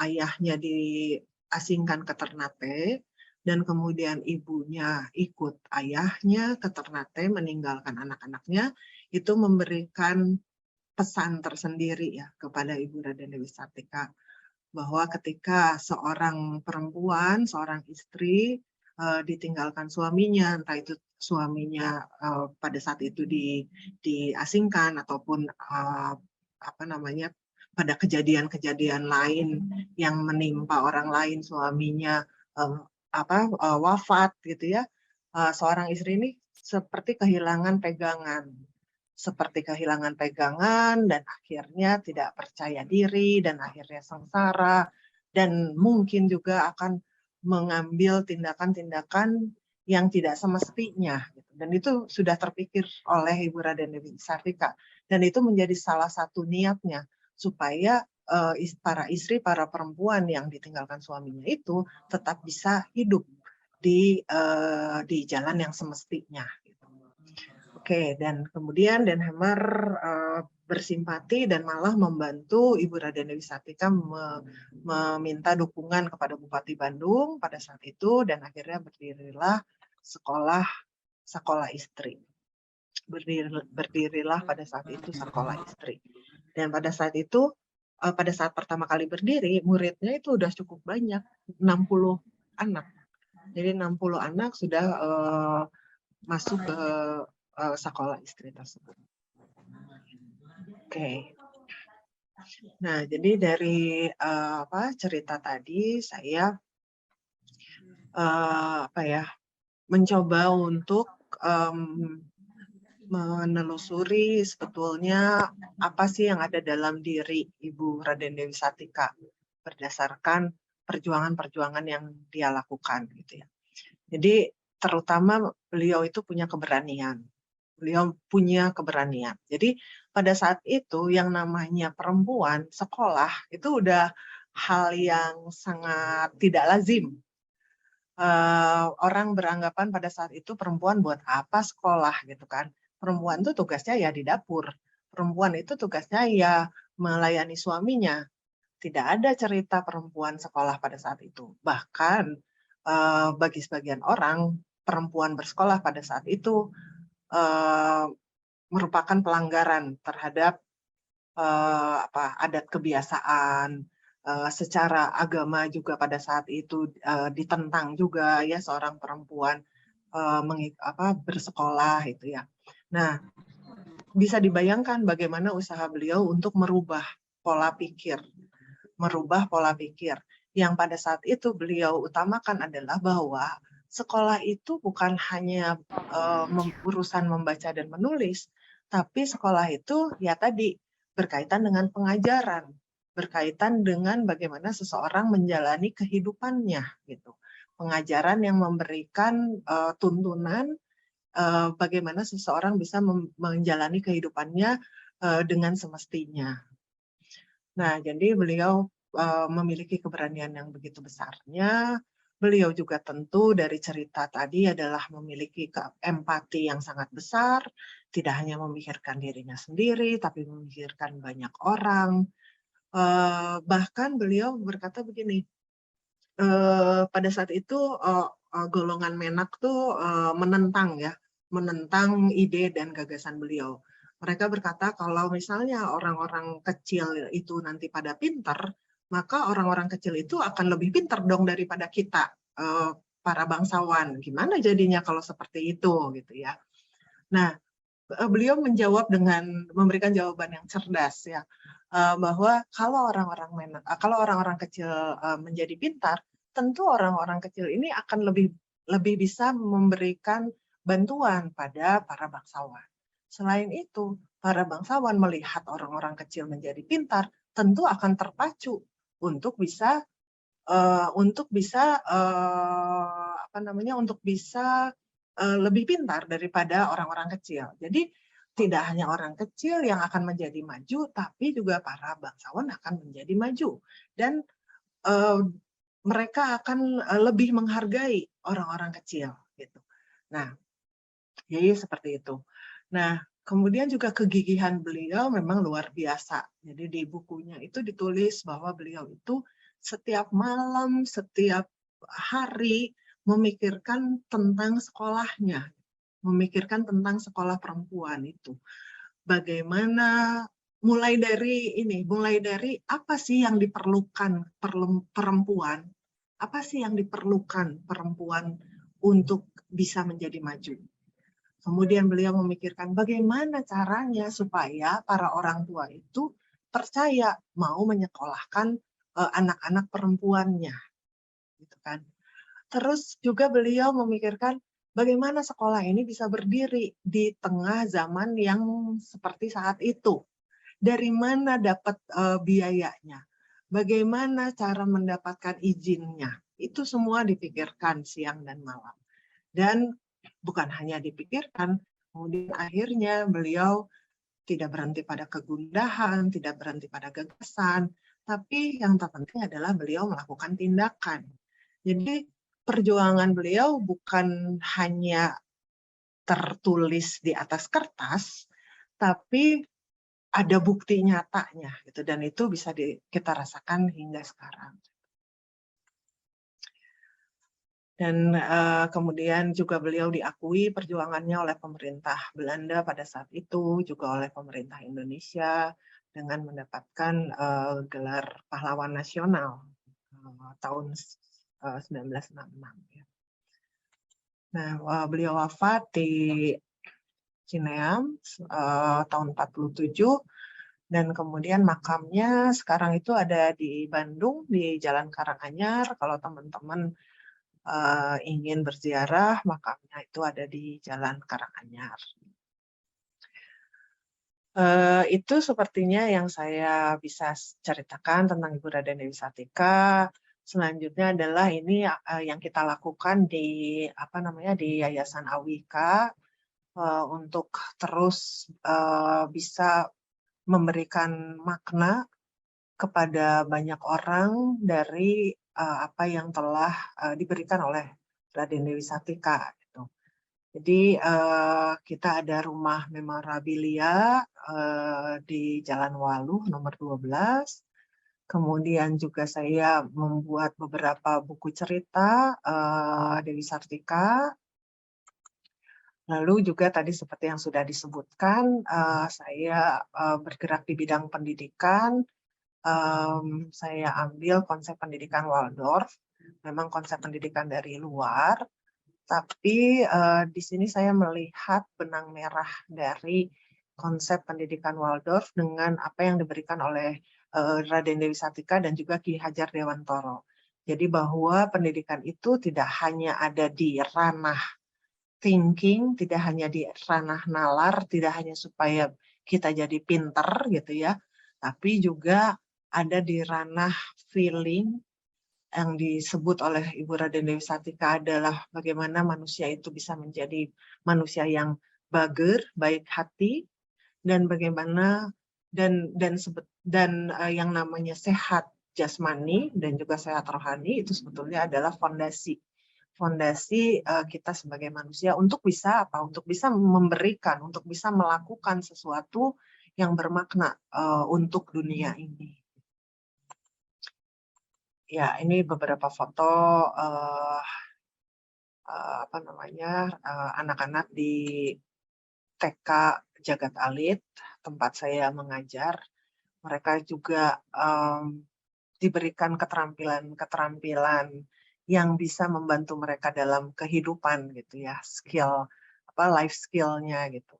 ayahnya diasingkan ke Ternate, dan kemudian ibunya ikut ayahnya ke Ternate meninggalkan anak-anaknya, itu memberikan pesan tersendiri ya kepada Ibu Raden Dewi Sartika bahwa ketika seorang perempuan, seorang istri ditinggalkan suaminya, entah itu suaminya pada saat itu diasingkan ataupun pada kejadian-kejadian lain yang menimpa orang lain, suaminya wafat gitu ya, seorang istri ini seperti kehilangan pegangan dan akhirnya tidak percaya diri dan akhirnya sengsara dan mungkin juga akan mengambil tindakan-tindakan yang tidak semestinya gitu. Dan itu sudah terpikir oleh Ibu Raden Dewi Sartika dan itu menjadi salah satu niatnya supaya para istri, para perempuan yang ditinggalkan suaminya itu tetap bisa hidup di jalan yang semestinya. Gitu. Oke, dan kemudian Dan Hemmer bersimpati dan malah membantu Ibu Raden Dewi Sartika meminta dukungan kepada Bupati Bandung pada saat itu dan akhirnya berdirilah sekolah istri. Berdirilah pada saat itu sekolah istri. Dan pada saat itu, pada saat pertama kali berdiri, muridnya itu udah cukup banyak, 60 anak. Jadi 60 anak sudah masuk ke sekolah istri tersebut. Oke. Nah, jadi dari cerita tadi saya mencoba untuk menelusuri sebetulnya apa sih yang ada dalam diri Ibu Raden Dewi Sartika berdasarkan perjuangan-perjuangan yang dia lakukan gitu ya. Jadi terutama beliau itu punya keberanian. Jadi pada saat itu yang namanya perempuan sekolah itu udah hal yang sangat tidak lazim. Orang beranggapan pada saat itu perempuan buat apa sekolah gitu kan. Perempuan itu tugasnya ya di dapur. Perempuan itu tugasnya ya melayani suaminya. tidak ada cerita perempuan sekolah pada saat itu. Bahkan bagi sebagian orang, perempuan bersekolah pada saat itu merupakan pelanggaran terhadap adat kebiasaan, secara agama juga pada saat itu ditentang juga ya seorang perempuan bersekolah itu ya. Nah, bisa dibayangkan bagaimana usaha beliau untuk merubah pola pikir yang pada saat itu beliau utamakan adalah bahwa sekolah itu bukan hanya urusan membaca dan menulis, tapi sekolah itu ya tadi berkaitan dengan pengajaran, berkaitan dengan bagaimana seseorang menjalani kehidupannya gitu. Pengajaran yang memberikan tuntunan bagaimana seseorang bisa menjalani kehidupannya dengan semestinya. Nah, jadi beliau memiliki keberanian yang begitu besarnya. Beliau juga tentu dari cerita tadi adalah memiliki empati yang sangat besar, tidak hanya memikirkan dirinya sendiri, tapi memikirkan banyak orang. Bahkan beliau berkata begini, pada saat itu golongan menak tuh menentang ide dan gagasan beliau. Mereka berkata kalau misalnya orang-orang kecil itu nanti pada pintar, maka orang-orang kecil itu akan lebih pintar dong daripada kita, para bangsawan. Gimana jadinya kalau seperti itu gitu ya. Nah, beliau menjawab dengan memberikan jawaban yang cerdas ya, bahwa kalau orang-orang kecil menjadi pintar, tentu orang-orang kecil ini akan lebih bisa memberikan bantuan pada para bangsawan. Selain itu, para bangsawan melihat orang-orang kecil menjadi pintar, tentu akan terpacu untuk bisa lebih pintar daripada orang-orang kecil. Jadi tidak hanya orang kecil yang akan menjadi maju, tapi juga para bangsawan akan menjadi maju. Dan mereka akan lebih menghargai orang-orang kecil. Gitu. Nah, jadi seperti itu. Nah, kemudian juga kegigihan beliau memang luar biasa. Jadi di bukunya itu ditulis bahwa beliau itu setiap malam, setiap hari memikirkan tentang sekolahnya, memikirkan tentang sekolah perempuan itu. Bagaimana mulai dari apa sih yang diperlukan perempuan, apa sih yang diperlukan perempuan untuk bisa menjadi maju. Kemudian beliau memikirkan bagaimana caranya supaya para orang tua itu percaya mau menyekolahkan anak-anak perempuannya, gitu kan. Terus juga beliau memikirkan bagaimana sekolah ini bisa berdiri di tengah zaman yang seperti saat itu. Dari mana dapat biayanya? Bagaimana cara mendapatkan izinnya? Itu semua dipikirkan siang dan malam. Dan bukan hanya dipikirkan, kemudian akhirnya beliau tidak berhenti pada kegundahan, tidak berhenti pada gagasan, tapi yang terpenting adalah beliau melakukan tindakan. Jadi perjuangan beliau bukan hanya tertulis di atas kertas, tapi ada bukti nyatanya, gitu, dan itu bisa kita rasakan hingga sekarang. Dan kemudian juga beliau diakui perjuangannya oleh pemerintah Belanda pada saat itu, juga oleh pemerintah Indonesia dengan mendapatkan gelar pahlawan nasional tahun 1966. Ya. Nah, beliau wafat di Cineam tahun 47, dan kemudian makamnya sekarang itu ada di Bandung, di Jalan Karanganyar. Kalau teman-teman ingin berziarah, makamnya itu ada di Jalan Karanganyar. Itu sepertinya yang saya bisa ceritakan tentang Ibu Raden Dewi Sartika. Selanjutnya adalah ini yang kita lakukan di Yayasan Awika untuk terus bisa memberikan makna kepada banyak orang dari apa yang telah diberikan oleh Raden Dewi Sartika. Gitu. Jadi kita ada rumah memorabilia di Jalan Waluh nomor 12. Kemudian juga saya membuat beberapa buku cerita Dewi Sartika. Lalu juga tadi seperti yang sudah disebutkan, saya bergerak di bidang pendidikan. Saya ambil konsep pendidikan Waldorf, memang konsep pendidikan dari luar, tapi di sini saya melihat benang merah dari konsep pendidikan Waldorf dengan apa yang diberikan oleh Raden Dewi Sartika dan juga Ki Hajar Dewantoro. Jadi bahwa pendidikan itu tidak hanya ada di ranah thinking, tidak hanya di ranah nalar, tidak hanya supaya kita jadi pinter gitu ya, tapi juga ada di ranah feeling yang disebut oleh Ibu Raden Dewi Sartika adalah bagaimana manusia itu bisa menjadi manusia yang bager, baik hati, dan bagaimana dan yang namanya sehat jasmani dan juga sehat rohani itu sebetulnya adalah fondasi kita sebagai manusia untuk bisa apa? Untuk bisa memberikan, untuk bisa melakukan sesuatu yang bermakna untuk dunia ini. Ya, ini beberapa foto anak-anak di TK Jagat Alit, tempat saya mengajar. Mereka juga diberikan keterampilan yang bisa membantu mereka dalam kehidupan gitu ya, life skill-nya gitu.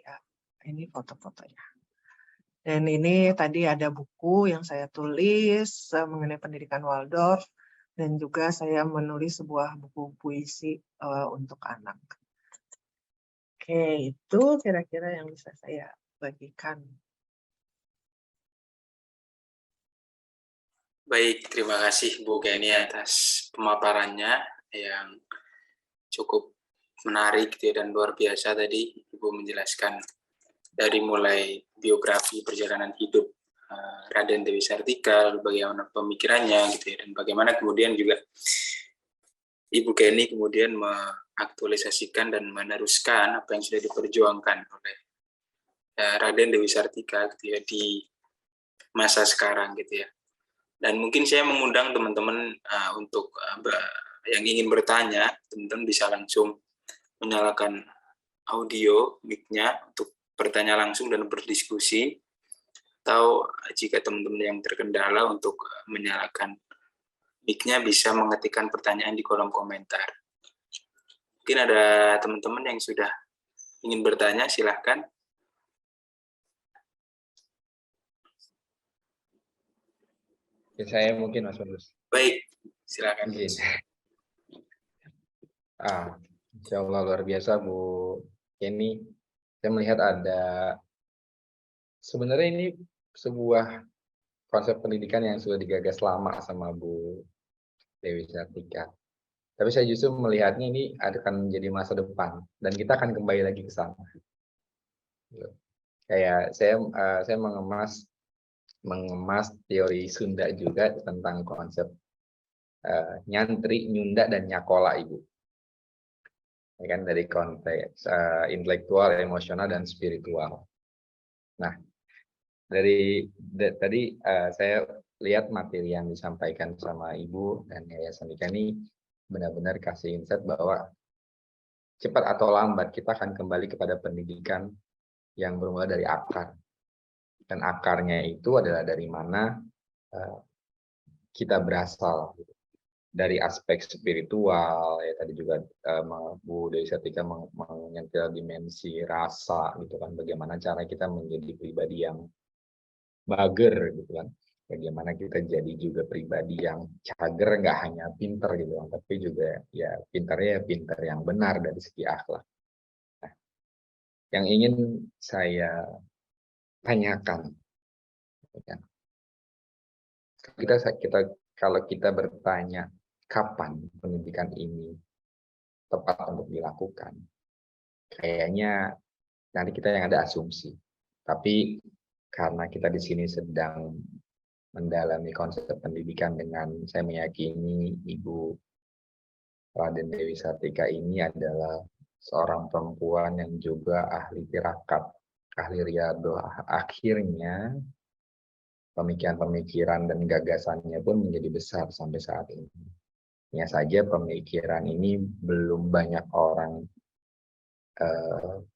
Ya, ini foto-fotonya. Dan ini tadi ada buku yang saya tulis mengenai pendidikan Waldorf, dan juga saya menulis sebuah buku puisi untuk anak. Oke, itu kira-kira yang bisa saya bagikan. Baik, terima kasih Bu Kenny atas pemaparannya yang cukup menarik dan luar biasa tadi Ibu menjelaskan dari mulai biografi perjalanan hidup Raden Dewi Sartika, lalu bagaimana pemikirannya dan bagaimana kemudian juga Ibu Kenny kemudian mengaktualisasikan dan meneruskan apa yang sudah diperjuangkan oleh Raden Dewi Sartika di masa sekarang Dan mungkin saya mengundang teman-teman untuk yang ingin bertanya, teman-teman bisa langsung menyalakan audio mic-nya untuk bertanya langsung dan berdiskusi. Atau jika teman-teman yang terkendala untuk menyalakan mic-nya bisa mengetikkan pertanyaan di kolom komentar. Mungkin ada teman-teman yang sudah ingin bertanya, silahkan. Saya mungkin Mas Tulus. Baik, silakan. Insya Allah luar biasa Bu Kenny. Saya melihat ada sebenarnya ini sebuah konsep pendidikan yang sudah digagas lama sama Bu Dewi Sartika. Tapi saya justru melihatnya ini akan menjadi masa depan dan kita akan kembali lagi ke sana. Kayak saya mengemas teori Sunda juga tentang konsep nyantri, nyunda, dan nyakola, Ibu. Ya kan, dari konteks intelektual, emosional, dan spiritual. Nah, tadi saya lihat materi yang disampaikan sama Ibu dan Yayasan Ika ini benar-benar kasih insight bahwa cepat atau lambat kita akan kembali kepada pendidikan yang bermula dari akar. Dan akarnya itu adalah dari mana kita berasal. Dari aspek spiritual, ya tadi juga Bu Dewi Sartika menyentil dimensi rasa, gitu kan, bagaimana cara kita menjadi pribadi yang bager, gitu kan, bagaimana kita jadi juga pribadi yang cager, nggak hanya pinter, gitu kan, tapi juga ya pinternya pinter yang benar dari segi akhlak. Nah, yang ingin saya tanyakan, ya, kalau kita bertanya kapan pendidikan ini tepat untuk dilakukan, kayaknya nanti kita yang ada asumsi. Tapi karena kita di sini sedang mendalami konsep pendidikan dengan saya meyakini Ibu Raden Dewi Sartika ini adalah seorang perempuan yang juga ahli tirakat, ahli riyadhah. Akhirnya pemikiran-pemikiran dan gagasannya pun menjadi besar sampai saat ini. Hanya saja pemikiran ini belum banyak orang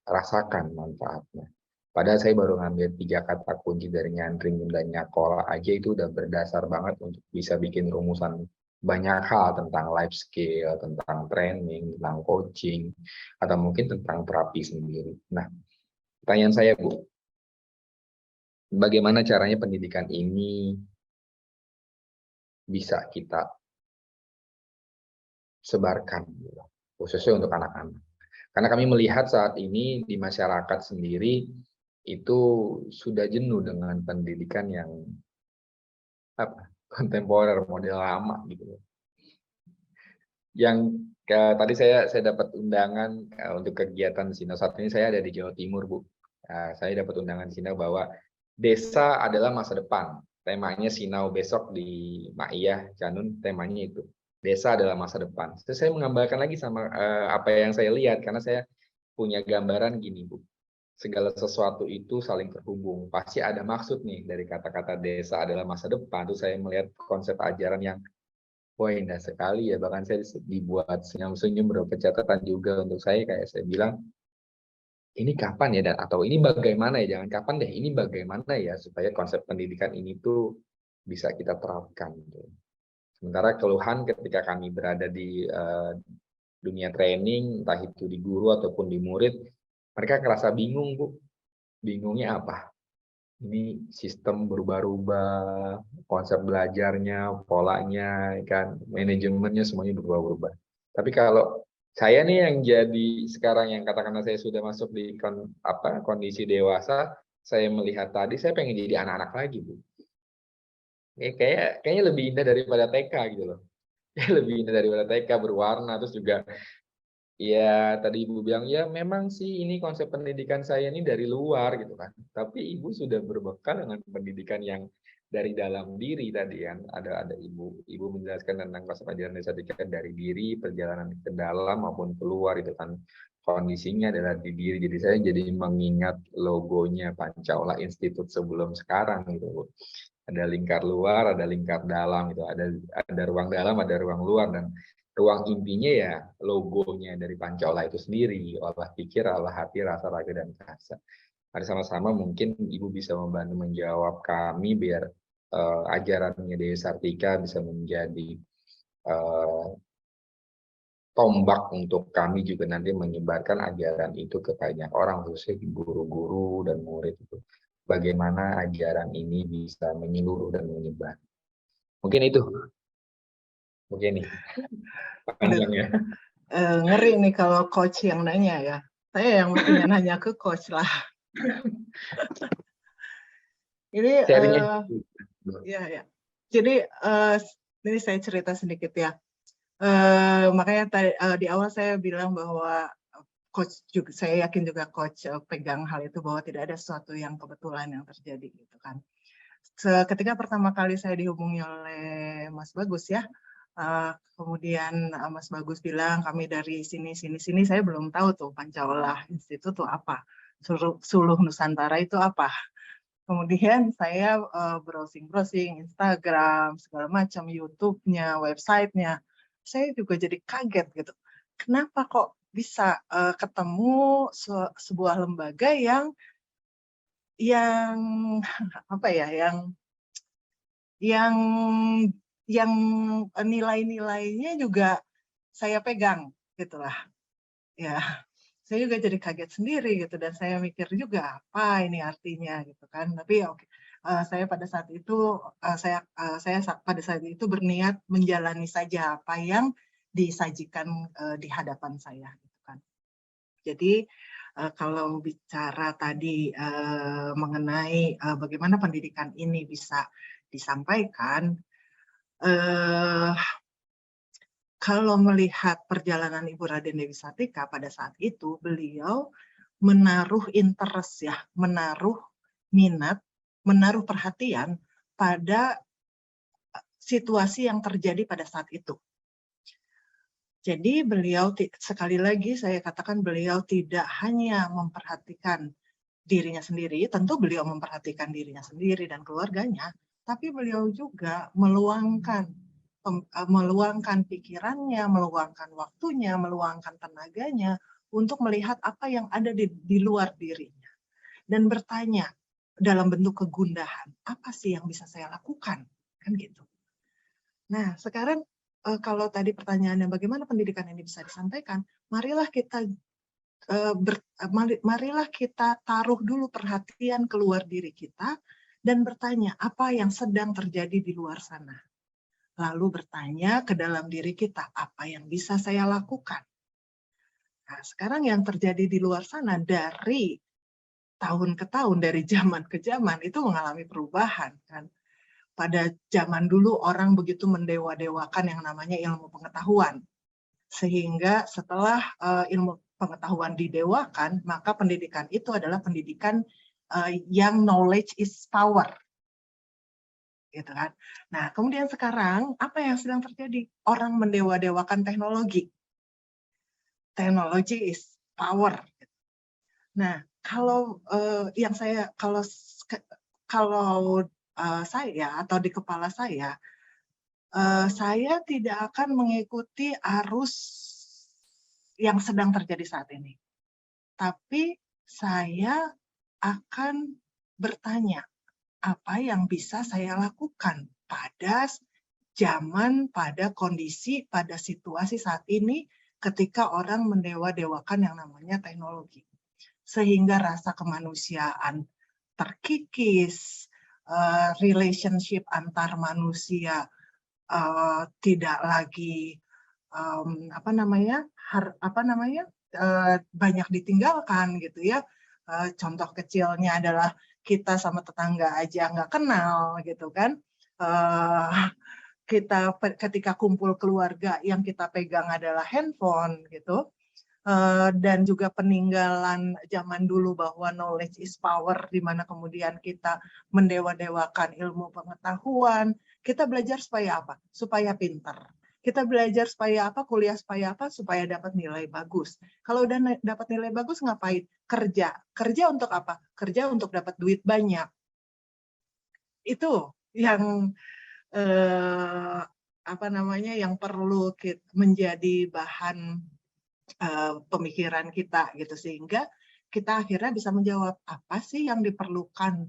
rasakan manfaatnya. Padahal saya baru ngambil 3 kata kunci dari nyandring dan nyakola aja itu udah berdasar banget untuk bisa bikin rumusan banyak hal tentang life skill, tentang training, tentang coaching, atau mungkin tentang terapi sendiri. Nah, pertanyaan saya, Bu, bagaimana caranya pendidikan ini bisa kita sebarkan, khususnya untuk anak-anak? Karena kami melihat saat ini di masyarakat sendiri itu sudah jenuh dengan pendidikan yang kontemporer, model lama gitu. Yang tadi saya dapat undangan untuk kegiatan Sinau. Saat ini saya ada di Jawa Timur, Bu. Saya dapat undangan Sinau bahwa desa adalah masa depan. Temanya Sinau besok di Maiyah Canun, temanya itu. Desa adalah masa depan. Terus saya menggambarkan lagi sama apa yang saya lihat, karena saya punya gambaran gini, Bu. Segala sesuatu itu saling terhubung. Pasti ada maksud nih dari kata-kata desa adalah masa depan. Terus saya melihat konsep ajaran yang wah indah sekali ya. Bahkan saya dibuat senyum-senyum, beberapa catatan juga untuk saya. Kayak saya bilang, ini kapan ya? Dan atau ini bagaimana ya? Jangan kapan deh, ini bagaimana ya supaya konsep pendidikan ini tuh bisa kita terapkan. Sementara keluhan ketika kami berada di dunia training, entah itu di guru ataupun di murid, mereka kerasa bingung, Bu. Bingungnya apa? Ini sistem berubah-ubah, konsep belajarnya, polanya, kan, manajemennya semuanya berubah-ubah. Tapi kalau saya nih yang jadi sekarang yang katakanlah saya sudah masuk di kondisi dewasa, saya melihat tadi saya pengen jadi anak-anak lagi, Bu. Kayaknya lebih indah daripada TK gitu loh. Lebih indah daripada TK, berwarna, terus juga ya, tadi Ibu bilang, ya memang sih ini konsep pendidikan saya ini dari luar gitu kan. Tapi Ibu sudah berbekal dengan pendidikan yang dari dalam diri tadi kan. Ada Ibu menjelaskan tentang konsep ajaran desa dari diri, perjalanan ke dalam maupun keluar itu kan. Kondisinya adalah di diri. Jadi saya jadi mengingat logonya Pancaola Institute sebelum sekarang gitu. Ada lingkar luar, ada lingkar dalam gitu. Ada ruang dalam, ada ruang luar, dan ruang intinya ya logonya dari Pancaola itu sendiri, olah pikir, olah hati, rasa, raga, dan rasa. Ada sama-sama mungkin Ibu bisa membantu menjawab kami biar ajarannya Dewi Sartika bisa menjadi tombak untuk kami juga nanti menyebarkan ajaran itu ke banyak orang, khususnya guru-guru dan murid itu. Bagaimana ajaran ini bisa menyeluruh dan menyebar. Mungkin itu. Mungkin nih. Panjang ya. Ngeri nih kalau coach yang nanya ya. Saya yang mestinya nanya ke coach lah. Ini ya. Jadi ini saya cerita sedikit ya. Makanya di awal saya bilang bahwa coach juga, saya yakin juga coach pegang hal itu bahwa tidak ada sesuatu yang kebetulan yang terjadi gitu kan. Ketika pertama kali saya dihubungi oleh Mas Bagus ya, kemudian Mas Bagus bilang kami dari sini, saya belum tahu tuh Pancaola Institute itu apa, Suluh Nusantara itu apa. Kemudian saya browsing Instagram, segala macam, YouTube-nya, website-nya. Saya juga jadi kaget gitu. Kenapa kok bisa ketemu sebuah lembaga yang apa ya, yang nilai-nilainya juga saya pegang gitulah. Ya, saya juga jadi kaget sendiri gitu, dan saya mikir juga apa ini artinya gitu kan. Tapi oke, saya pada saat itu saya pada saat itu berniat menjalani saja apa yang disajikan di hadapan saya gitu kan. Jadi kalau bicara tadi mengenai bagaimana pendidikan ini bisa disampaikan, kalau melihat perjalanan Ibu Raden Dewi Sartika pada saat itu, beliau menaruh interest ya, menaruh minat, menaruh perhatian pada situasi yang terjadi pada saat itu. Jadi beliau, sekali lagi saya katakan, beliau tidak hanya memperhatikan dirinya sendiri, tentu beliau memperhatikan dirinya sendiri dan keluarganya, tapi beliau juga meluangkan pikirannya, meluangkan waktunya, meluangkan tenaganya untuk melihat apa yang ada di luar dirinya dan bertanya dalam bentuk kegundahan, apa sih yang bisa saya lakukan, kan gitu. Nah, sekarang kalau tadi pertanyaannya bagaimana pendidikan ini bisa disampaikan, marilah kita taruh dulu perhatian keluar diri kita dan bertanya apa yang sedang terjadi di luar sana. Lalu bertanya ke dalam diri kita, apa yang bisa saya lakukan? Nah, sekarang yang terjadi di luar sana dari tahun ke tahun, dari zaman ke zaman, itu mengalami perubahan, kan? Pada zaman dulu orang begitu mendewa-dewakan yang namanya ilmu pengetahuan. Sehingga setelah ilmu pengetahuan didewakan, maka pendidikan itu adalah pendidikan yang knowledge is power. Gitu kan. Nah, kemudian sekarang apa yang sedang terjadi? Orang mendewa-dewakan teknologi. Technology is power. Nah, kalau saya atau di kepala saya tidak akan mengikuti arus yang sedang terjadi saat ini. Tapi saya akan bertanya, apa yang bisa saya lakukan pada zaman, pada kondisi, pada situasi saat ini ketika orang mendewa-dewakan yang namanya teknologi. Sehingga rasa kemanusiaan terkikis, relationship antar manusia tidak lagi banyak ditinggalkan gitu ya. Contoh kecilnya adalah kita sama tetangga aja nggak kenal gitu kan. Kita ketika kumpul keluarga yang kita pegang adalah handphone gitu. Dan juga peninggalan zaman dulu bahwa knowledge is power, di mana kemudian kita mendewa-dewakan ilmu pengetahuan. Kita belajar supaya apa? Supaya pintar. Kita belajar supaya apa? Kuliah supaya apa? Supaya dapat nilai bagus. Kalau udah dapat nilai bagus ngapain? Kerja. Kerja untuk apa? Kerja untuk dapat duit banyak. Itu yang yang perlu menjadi bahan pemikiran kita gitu, sehingga kita akhirnya bisa menjawab apa sih yang diperlukan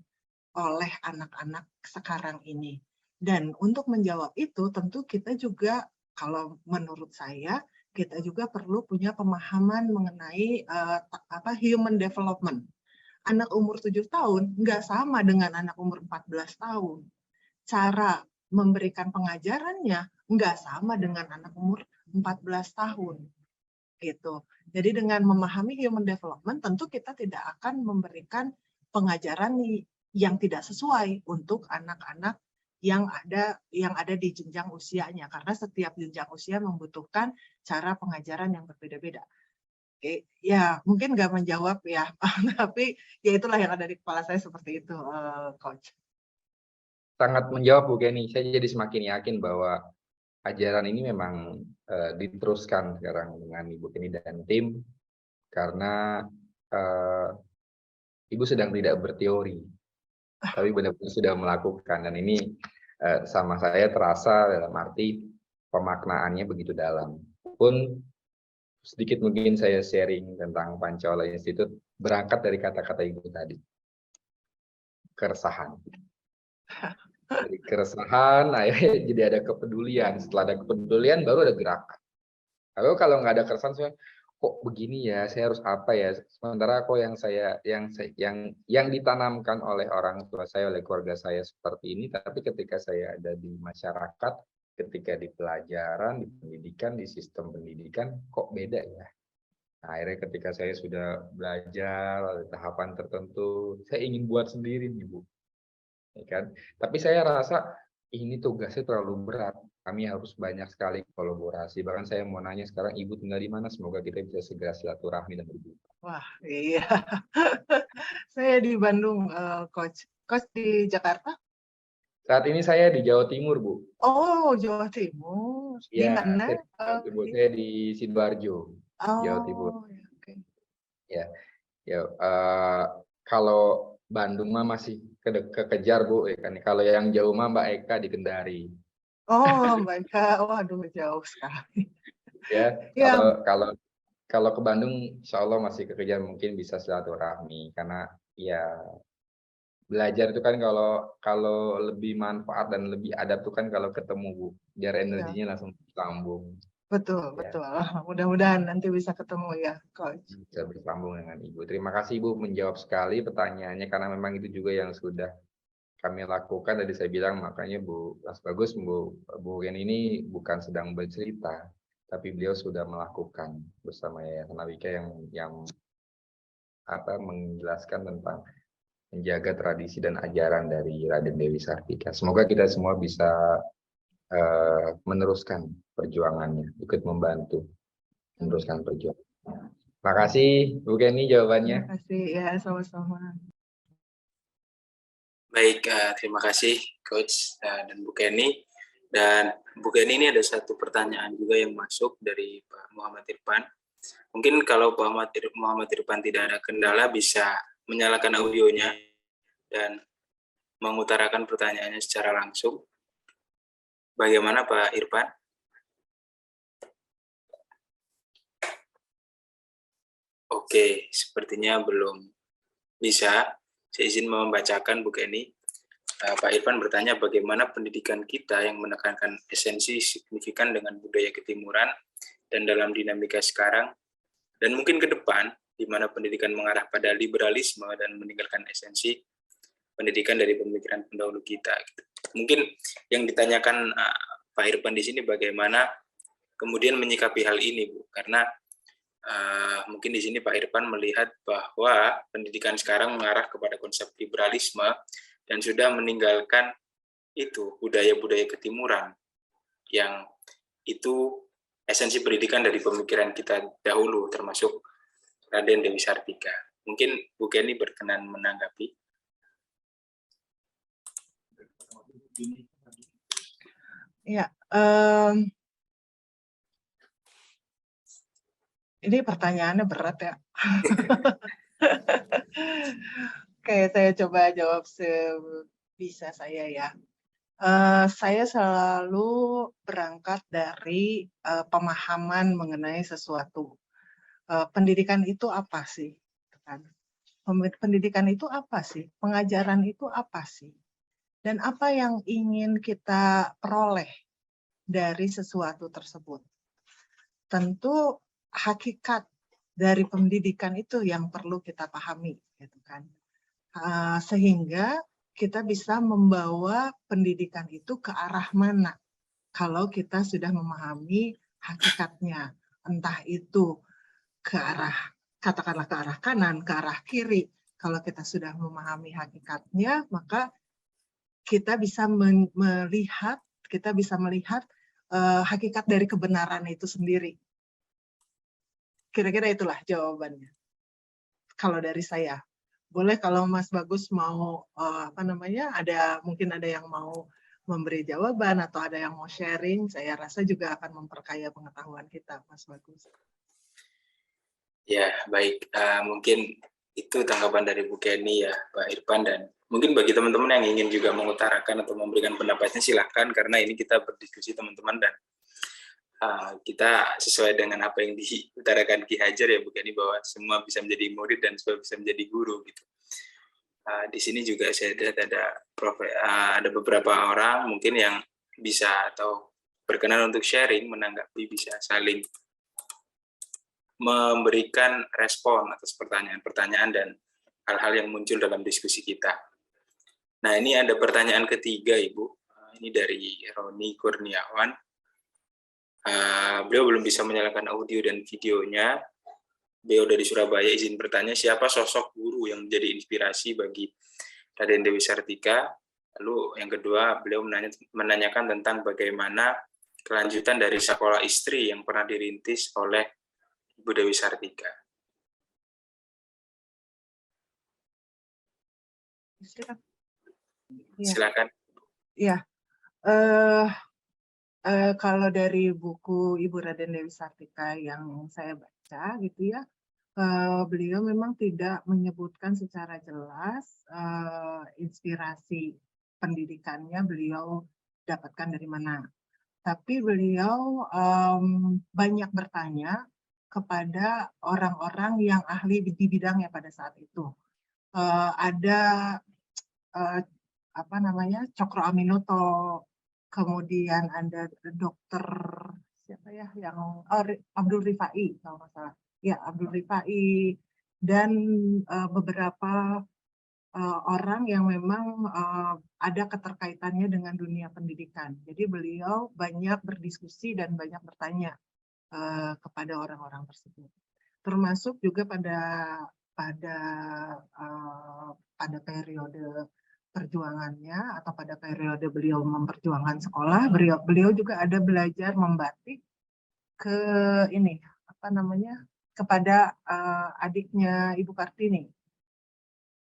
oleh anak-anak sekarang ini. Dan untuk menjawab itu tentu kita juga, kalau menurut saya, kita juga perlu punya pemahaman mengenai human development. Anak umur 7 tahun nggak sama dengan anak umur 14 tahun. Cara memberikan pengajarannya nggak sama dengan anak umur 14 tahun. Gitu. Jadi dengan memahami human development, tentu kita tidak akan memberikan pengajaran yang tidak sesuai untuk anak-anak yang ada di jenjang usianya, karena setiap jenjang usia membutuhkan cara pengajaran yang berbeda-beda. Oke, ya mungkin nggak menjawab ya, tapi ya itulah yang ada di kepala saya seperti itu, Coach. Sangat menjawab Bu Kenny. Saya jadi semakin yakin bahwa ajaran ini memang diteruskan sekarang dengan Ibu Kenny dan tim, karena Ibu sedang tidak berteori, tapi benar-benar sudah melakukan, dan ini sama saya terasa dalam arti pemaknaannya begitu dalam. Pun sedikit mungkin saya sharing tentang Pancawala Institute berangkat dari kata-kata Ibu tadi, keresahan. Dari keresahan, akhirnya jadi ada kepedulian. Setelah ada kepedulian, baru ada gerakan. Lalu kalau nggak ada keresahan, saya kok begini ya, saya harus apa ya? Sementara kok yang ditanamkan oleh orang tua saya, oleh keluarga saya seperti ini, tapi ketika saya ada di masyarakat, ketika di pelajaran, di pendidikan, di sistem pendidikan, kok beda ya? Nah, akhirnya ketika saya sudah belajar di tahapan tertentu, saya ingin buat sendiri nih Bu. Ya kan? Tapi saya rasa ini tugasnya terlalu berat. Kami harus banyak sekali kolaborasi. Bahkan saya mau nanya sekarang, Ibu tinggal di mana? Semoga kita bisa segera silaturahmi dan berjumpa. Wah, iya. Saya di Bandung, Coach. Coach di Jakarta? Saat ini saya di Jawa Timur, Bu. Oh, Jawa Timur. di Ya, mana? Ibu saya di Sidoarjo, Jawa Timur. Oh, ya, oke. Ya, ya. Kalau Bandung mah masih kekejar Bu, ya kan. Kalau yang jauh mah Mbak Eka di Kendari. Oh, Mbak Eka, waduh jauh sekali. Ya, Ya, kalau ke Bandung, insya Allah masih kekejar, mungkin bisa silaturahmi karena ya belajar itu kan kalau lebih manfaat dan lebih adab tuh kan kalau ketemu Bu, biar ya, energinya langsung sambung. betul, Ya, betul. Mudah-mudahan nanti bisa ketemu ya, Coach. bisa bersambung dengan Ibu. Terima kasih Ibu menjawab sekali pertanyaannya karena memang itu juga yang sudah kami lakukan. Tadi saya bilang makanya Bu Mas Bagus, Bu Yen ini bukan sedang bercerita, tapi beliau sudah melakukan bersama Yayasan Awika yang menjelaskan tentang menjaga tradisi dan ajaran dari Raden Dewi Sartika. Semoga kita semua bisa meneruskan perjuangannya, ikut membantu meneruskan perjuangan. Terima kasih Bu Kenny jawabannya. Terima kasih ya, sama-sama. Baik, terima kasih Coach dan Bu Kenny. Dan Bu Kenny, ini ada satu pertanyaan juga yang masuk dari Pak Muhammad Irfan. Mungkin kalau Pak Muhammad Irfan tidak ada kendala, bisa menyalakan audionya dan mengutarakan pertanyaannya secara langsung. Bagaimana Pak Irfan? Oke, sepertinya belum bisa. Saya izin membacakan Bu Kenny. Pak Irfan bertanya bagaimana pendidikan kita yang menekankan esensi signifikan dengan budaya ketimuran dan dalam dinamika sekarang, dan mungkin ke depan, di mana pendidikan mengarah pada liberalisme dan meninggalkan esensi pendidikan dari pemikiran pendahulu kita. Mungkin yang ditanyakan Pak Irfan di sini bagaimana kemudian menyikapi hal ini, Bu, karena mungkin di sini Pak Irfan melihat bahwa pendidikan sekarang mengarah kepada konsep liberalisme dan sudah meninggalkan itu budaya-budaya ketimuran yang itu esensi pendidikan dari pemikiran kita dahulu, termasuk Raden Dewi Sartika. Mungkin Bu Kenny berkenan menanggapi. Ya, ini pertanyaannya berat ya. Oke, saya coba jawab sebisa saya ya. Saya selalu berangkat dari pemahaman mengenai sesuatu. Pendidikan itu apa sih? Pendidikan itu apa sih? Pengajaran itu apa sih? Dan apa yang ingin kita peroleh dari sesuatu tersebut? Tentu hakikat dari pendidikan itu yang perlu kita pahami, gitu kan? Sehingga kita bisa membawa pendidikan itu ke arah mana kalau kita sudah memahami hakikatnya, entah itu ke arah, katakanlah ke arah kanan, ke arah kiri. Kalau kita sudah memahami hakikatnya, maka kita bisa melihat hakikat dari kebenaran itu sendiri. Kira-kira itulah jawabannya. Kalau dari saya. Boleh kalau Mas Bagus mau mungkin ada yang mau memberi jawaban atau ada yang mau sharing, saya rasa juga akan memperkaya pengetahuan kita, Mas Bagus. Ya, baik. Mungkin itu tanggapan dari Bu Kenny ya, Pak Irfan, dan mungkin bagi teman-teman yang ingin juga mengutarakan atau memberikan pendapatnya silahkan, karena ini kita berdiskusi teman-teman dan kita sesuai dengan apa yang diutarakan Ki Hajar ya Bu Kenny, bahwa semua bisa menjadi murid dan semua bisa menjadi guru gitu. Di sini juga saya lihat ada beberapa orang mungkin yang bisa atau berkenan untuk sharing, menanggapi, bisa saling memberikan respon atas pertanyaan-pertanyaan dan hal-hal yang muncul dalam diskusi kita. Nah, ini ada pertanyaan ketiga, Ibu. Ini dari Roni Kurniawan. Beliau belum bisa menyalakan audio dan videonya. Beliau dari Surabaya, izin bertanya, siapa sosok guru yang menjadi inspirasi bagi Raden Dewi Sartika? Lalu yang kedua, beliau menanyakan tentang bagaimana kelanjutan dari sekolah istri yang pernah dirintis oleh Ibu Dewi Sartika. Silakan. Ya. Kalau dari buku Ibu Raden Dewi Sartika yang saya baca gitu ya, beliau memang tidak menyebutkan secara jelas inspirasi pendidikannya beliau dapatkan dari mana. Tapi beliau banyak bertanya kepada orang-orang yang ahli di bidangnya pada saat itu. Ada apa namanya, Cokro Aminoto, kemudian ada dokter siapa ya yang Abdul Rifai kalau nggak salah. Ya, Abdul Rifai dan beberapa orang yang memang ada keterkaitannya dengan dunia pendidikan. Jadi beliau banyak berdiskusi dan banyak bertanya kepada orang-orang tersebut. Termasuk juga pada periode perjuangannya atau pada periode beliau memperjuangkan sekolah, beliau juga ada belajar membatik ke ini apa namanya kepada adiknya Ibu Kartini.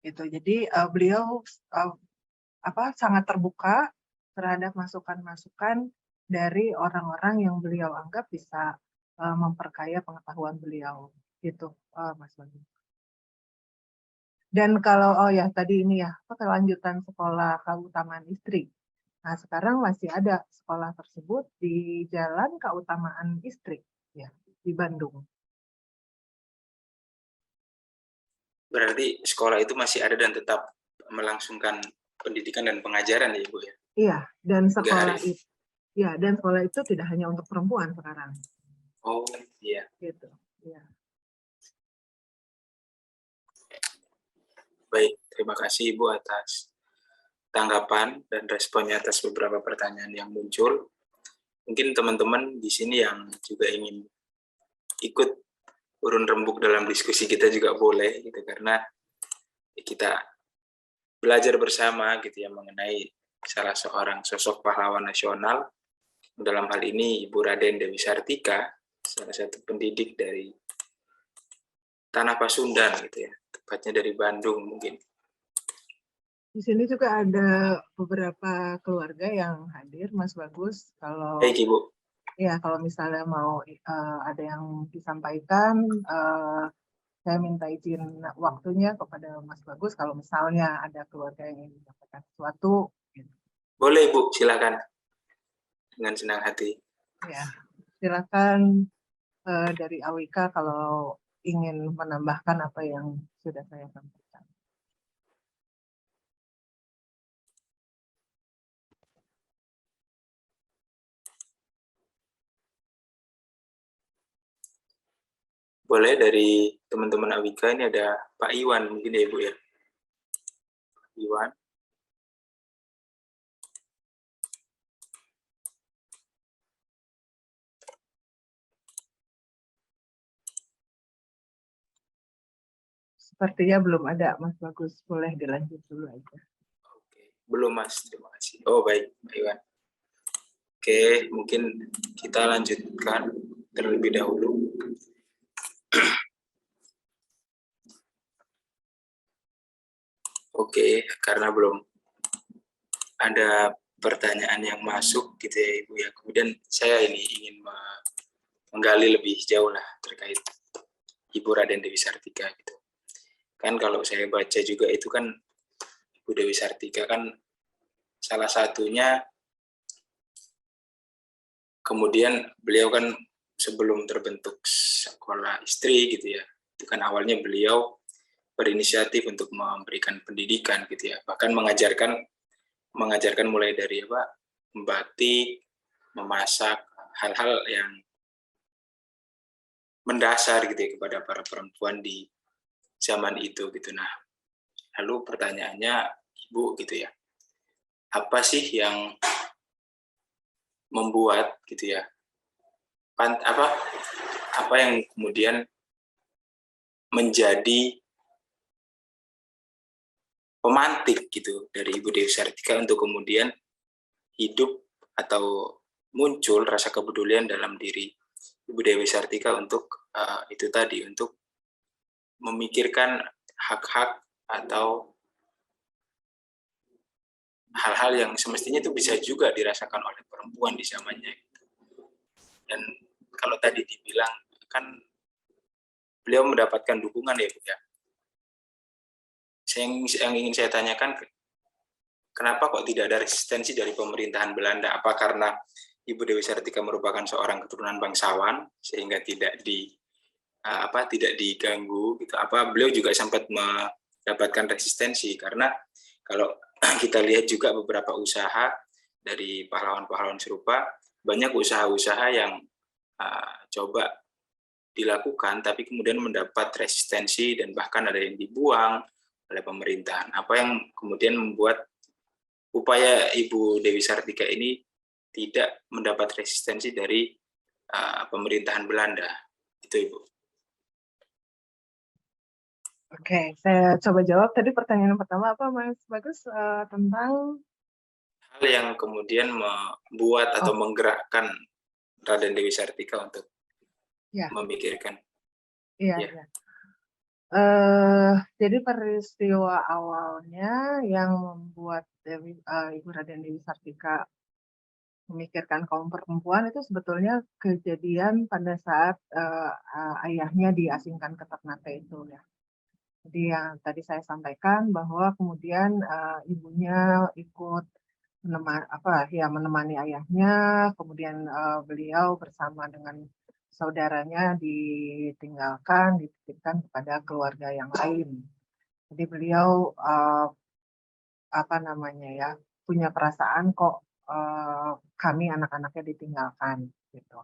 Gitu. Jadi beliau sangat terbuka terhadap masukan-masukan dari orang-orang yang beliau anggap bisa memperkaya pengetahuan beliau. Gitu, Mas Bagus. Dan kalau tadi ini ya, kelanjutan sekolah keutamaan istri. Nah, sekarang masih ada sekolah tersebut di Jalan Keutamaan Istri ya, di Bandung. Berarti sekolah itu masih ada dan tetap melangsungkan pendidikan dan pengajaran ya Ibu ya? Iya, dan sekolah itu tidak hanya untuk perempuan sekarang. Oh iya. Gitu. Ya. Baik, terima kasih Ibu atas tanggapan dan responnya atas beberapa pertanyaan yang muncul. Mungkin teman-teman di sini yang juga ingin ikut urun rembuk dalam diskusi kita juga boleh, gitu, karena kita belajar bersama gitu ya mengenai salah seorang sosok pahlawan nasional. Dalam hal ini Ibu Raden Dewi Sartika, salah satu pendidik dari Tanah Pasundan gitu ya, tepatnya dari Bandung mungkin. Di sini juga ada beberapa keluarga yang hadir, Mas Bagus. Kalau Baik Ibu. Ya, kalau misalnya mau ada yang disampaikan, saya minta izin waktunya kepada Mas Bagus. Kalau misalnya ada keluarga yang ingin menyampaikan sesuatu, gitu. Boleh Ibu, silakan dengan senang hati. Ya, silakan dari Awika kalau ingin menambahkan apa yang sudah saya sampaikan. Boleh dari teman-teman Awika, ini ada Pak Iwan mungkin ya Ibu ya. Pak Iwan. Sepertinya belum ada, Mas Bagus. Boleh dilanjut dulu aja. Oke, belum Mas, terima kasih. Oh baik, Pak Iwan. Oke, mungkin kita lanjutkan terlebih dahulu. Oke, karena belum ada pertanyaan yang masuk gitu ya Ibu ya. Kemudian saya ini ingin menggali lebih jauh lah terkait Ibu Raden Dewi Sartika gitu. Kan kalau saya baca juga itu kan Ibu Dewi Sartika kan salah satunya, kemudian beliau kan sebelum terbentuk sekolah istri gitu ya, itu kan awalnya beliau berinisiatif untuk memberikan pendidikan gitu ya, bahkan mengajarkan mulai dari membatik, memasak, hal-hal yang mendasar gitu ya kepada para perempuan di zaman itu gitu. Nah, lalu pertanyaannya Ibu gitu ya, apa sih yang membuat gitu ya, apa yang kemudian menjadi pemantik gitu dari Ibu Dewi Sartika untuk kemudian hidup atau muncul rasa kepedulian dalam diri Ibu Dewi Sartika untuk itu tadi, untuk memikirkan hak-hak atau hal-hal yang semestinya itu bisa juga dirasakan oleh perempuan di zamannya. Dan kalau tadi dibilang kan beliau mendapatkan dukungan ya Bu ya. Yang ingin saya tanyakan, kenapa kok tidak ada resistensi dari pemerintahan Belanda? Apa karena Ibu Dewi Sartika merupakan seorang keturunan bangsawan sehingga tidak diganggu gitu? Apa beliau juga sempat mendapatkan resistensi? Karena kalau kita lihat juga beberapa usaha dari pahlawan-pahlawan serupa, banyak usaha-usaha yang coba dilakukan tapi kemudian mendapat resistensi dan bahkan ada yang dibuang oleh pemerintahan. Apa yang kemudian membuat upaya Ibu Dewi Sartika ini tidak mendapat resistensi dari pemerintahan Belanda? Itu Ibu. Oke, saya coba jawab. Tadi pertanyaan pertama apa, Mas Bagus, tentang hal yang kemudian membuat atau menggerakkan Raden Dewi Sartika untuk memikirkan. Iya. Jadi peristiwa awalnya yang membuat Ibu Raden Dewi Sartika memikirkan kaum perempuan itu sebetulnya kejadian pada saat ayahnya diasingkan ke Ternate itu ya. Jadi yang tadi saya sampaikan bahwa kemudian ibunya ikut menemani ayahnya, kemudian beliau bersama dengan saudaranya dititipkan kepada keluarga yang lain. Jadi beliau punya perasaan kok kami anak-anaknya ditinggalkan gitu.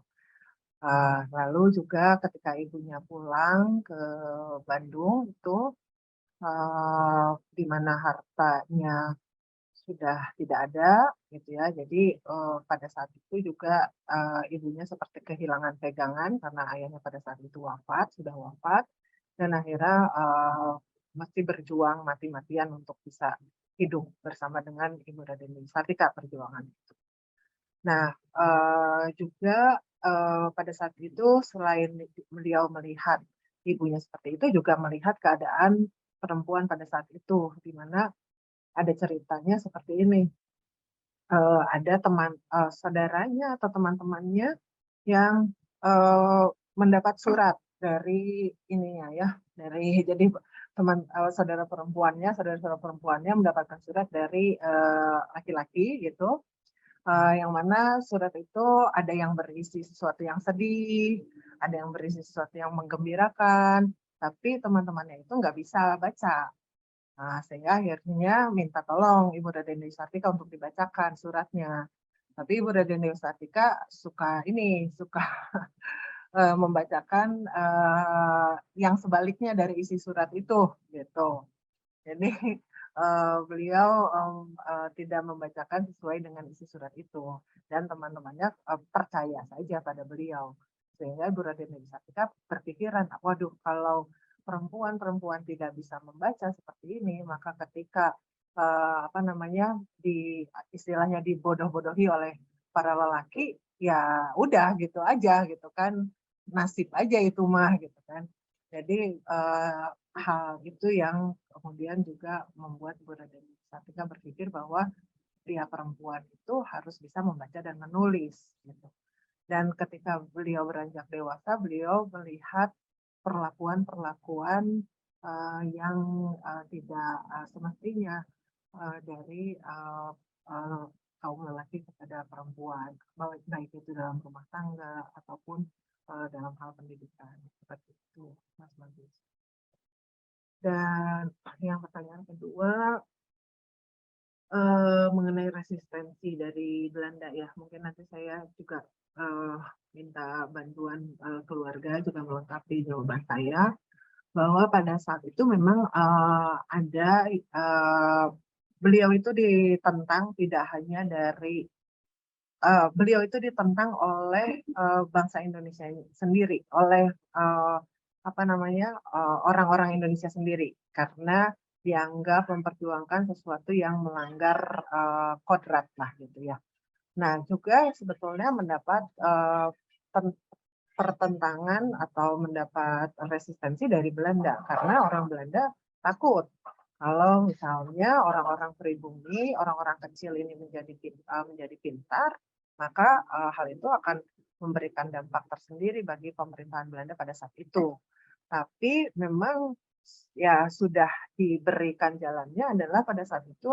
Lalu juga ketika ibunya pulang ke Bandung itu di mana hartanya sudah tidak ada gitu ya. Jadi pada saat itu juga ibunya seperti kehilangan pegangan karena ayahnya pada saat itu sudah wafat, dan akhirnya mesti berjuang mati-matian untuk bisa hidup bersama dengan Ibu Raden Dewi Sartika perjuangan itu. Nah, juga pada saat itu selain beliau melihat ibunya seperti itu, juga melihat keadaan perempuan pada saat itu, di mana ada ceritanya seperti ini. Ada saudaranya atau teman-temannya yang mendapat surat dari jadi saudara perempuannya mendapatkan surat dari laki-laki gitu, yang mana surat itu ada yang berisi sesuatu yang sedih, ada yang berisi sesuatu yang menggembirakan, tapi teman-temannya itu nggak bisa baca. Nah, sehingga akhirnya minta tolong Ibu Raden Dewi Sartika untuk dibacakan suratnya. Tapi Ibu Raden Dewi Sartika suka membacakan yang sebaliknya dari isi surat itu, gitu. Jadi beliau tidak membacakan sesuai dengan isi surat itu, dan teman-temannya percaya saja pada beliau. Sehingga Ibu Raden Dewi Sartika berpikiran, waduh, kalau perempuan-perempuan tidak bisa membaca seperti ini, maka ketika istilahnya dibodoh-bodohi oleh para lelaki, ya udah gitu aja gitu kan, nasib aja itu mah gitu kan. Jadi hal itu yang kemudian juga membuat Ibu Raden Dewi Sartika berpikir bahwa pria perempuan itu harus bisa membaca dan menulis gitu. Dan ketika beliau beranjak dewasa, beliau melihat perlakuan-perlakuan yang tidak semestinya dari kaum lelaki kepada perempuan, baik itu dalam rumah tangga ataupun dalam hal pendidikan, seperti itu, Mas Bagus. Dan yang pertanyaan kedua mengenai resistensi dari Belanda ya, mungkin nanti saya juga minta bantuan keluarga juga melengkapi jawaban saya, bahwa pada saat itu memang ada beliau itu ditentang tidak hanya dari beliau itu ditentang oleh bangsa Indonesia sendiri, oleh orang-orang Indonesia sendiri, karena dianggap memperjuangkan sesuatu yang melanggar kodrat lah gitu ya. Nah, juga sebetulnya mendapat pertentangan atau mendapat resistensi dari Belanda, karena orang Belanda takut Kalau misalnya orang-orang pribumi, orang-orang kecil ini menjadi pintar, maka hal itu akan memberikan dampak tersendiri bagi pemerintahan Belanda pada saat itu. Tapi memang ya sudah diberikan jalannya adalah pada saat itu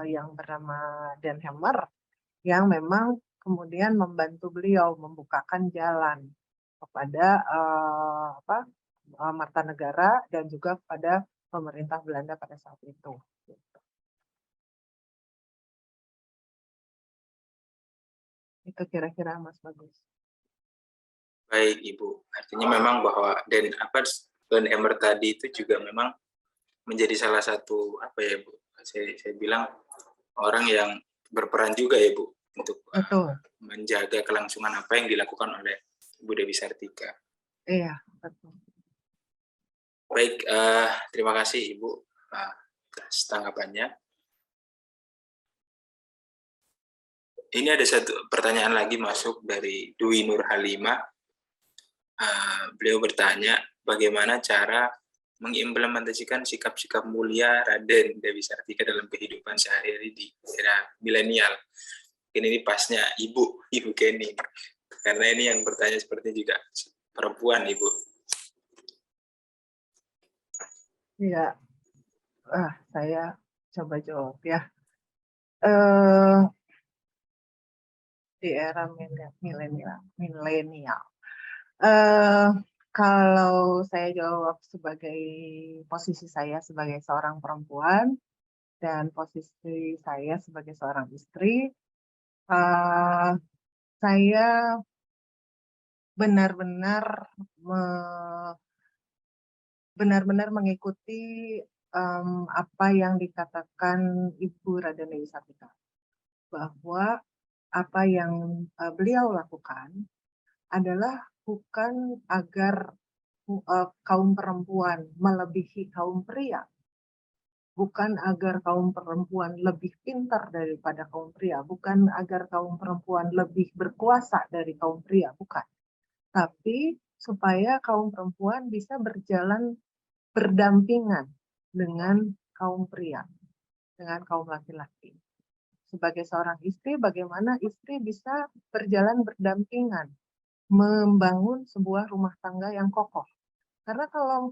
yang bernama Den Helmer yang memang kemudian membantu beliau membukakan jalan kepada Martanegara dan juga kepada pemerintah Belanda pada saat itu. Itu kira-kira Mas Bagus. Baik Ibu, artinya memang bahwa Den Helmer tadi itu juga memang menjadi salah satu apa ya Bu? Saya bilang orang yang berperan juga ya Bu untuk menjaga kelangsungan apa yang dilakukan oleh Ibu Dewi Sartika. Iya, betul. Baik, terima kasih Ibu atas tanggapannya. Ini ada satu pertanyaan lagi masuk dari Dwi Nur Halimah. Beliau bertanya, bagaimana cara mengimplementasikan sikap-sikap mulia Raden Dewi Sartika dalam kehidupan sehari-hari di era milenial. Ini pasnya Ibu Kenny, karena ini yang bertanya seperti juga perempuan Ibu. Iya, saya coba jawab ya. Di era milenial. Kalau saya jawab sebagai posisi saya sebagai seorang perempuan dan posisi saya sebagai seorang istri, saya benar-benar mengikuti apa yang dikatakan Ibu Raden Dewi Sartika, bahwa apa yang beliau lakukan adalah bukan agar kaum perempuan melebihi kaum pria, bukan agar kaum perempuan lebih pintar daripada kaum pria, bukan agar kaum perempuan lebih berkuasa dari kaum pria, bukan. Tapi supaya kaum perempuan bisa berjalan berdampingan dengan kaum pria, dengan kaum laki-laki. Sebagai seorang istri, bagaimana istri bisa berjalan berdampingan, membangun sebuah rumah tangga yang kokoh. Karena kalau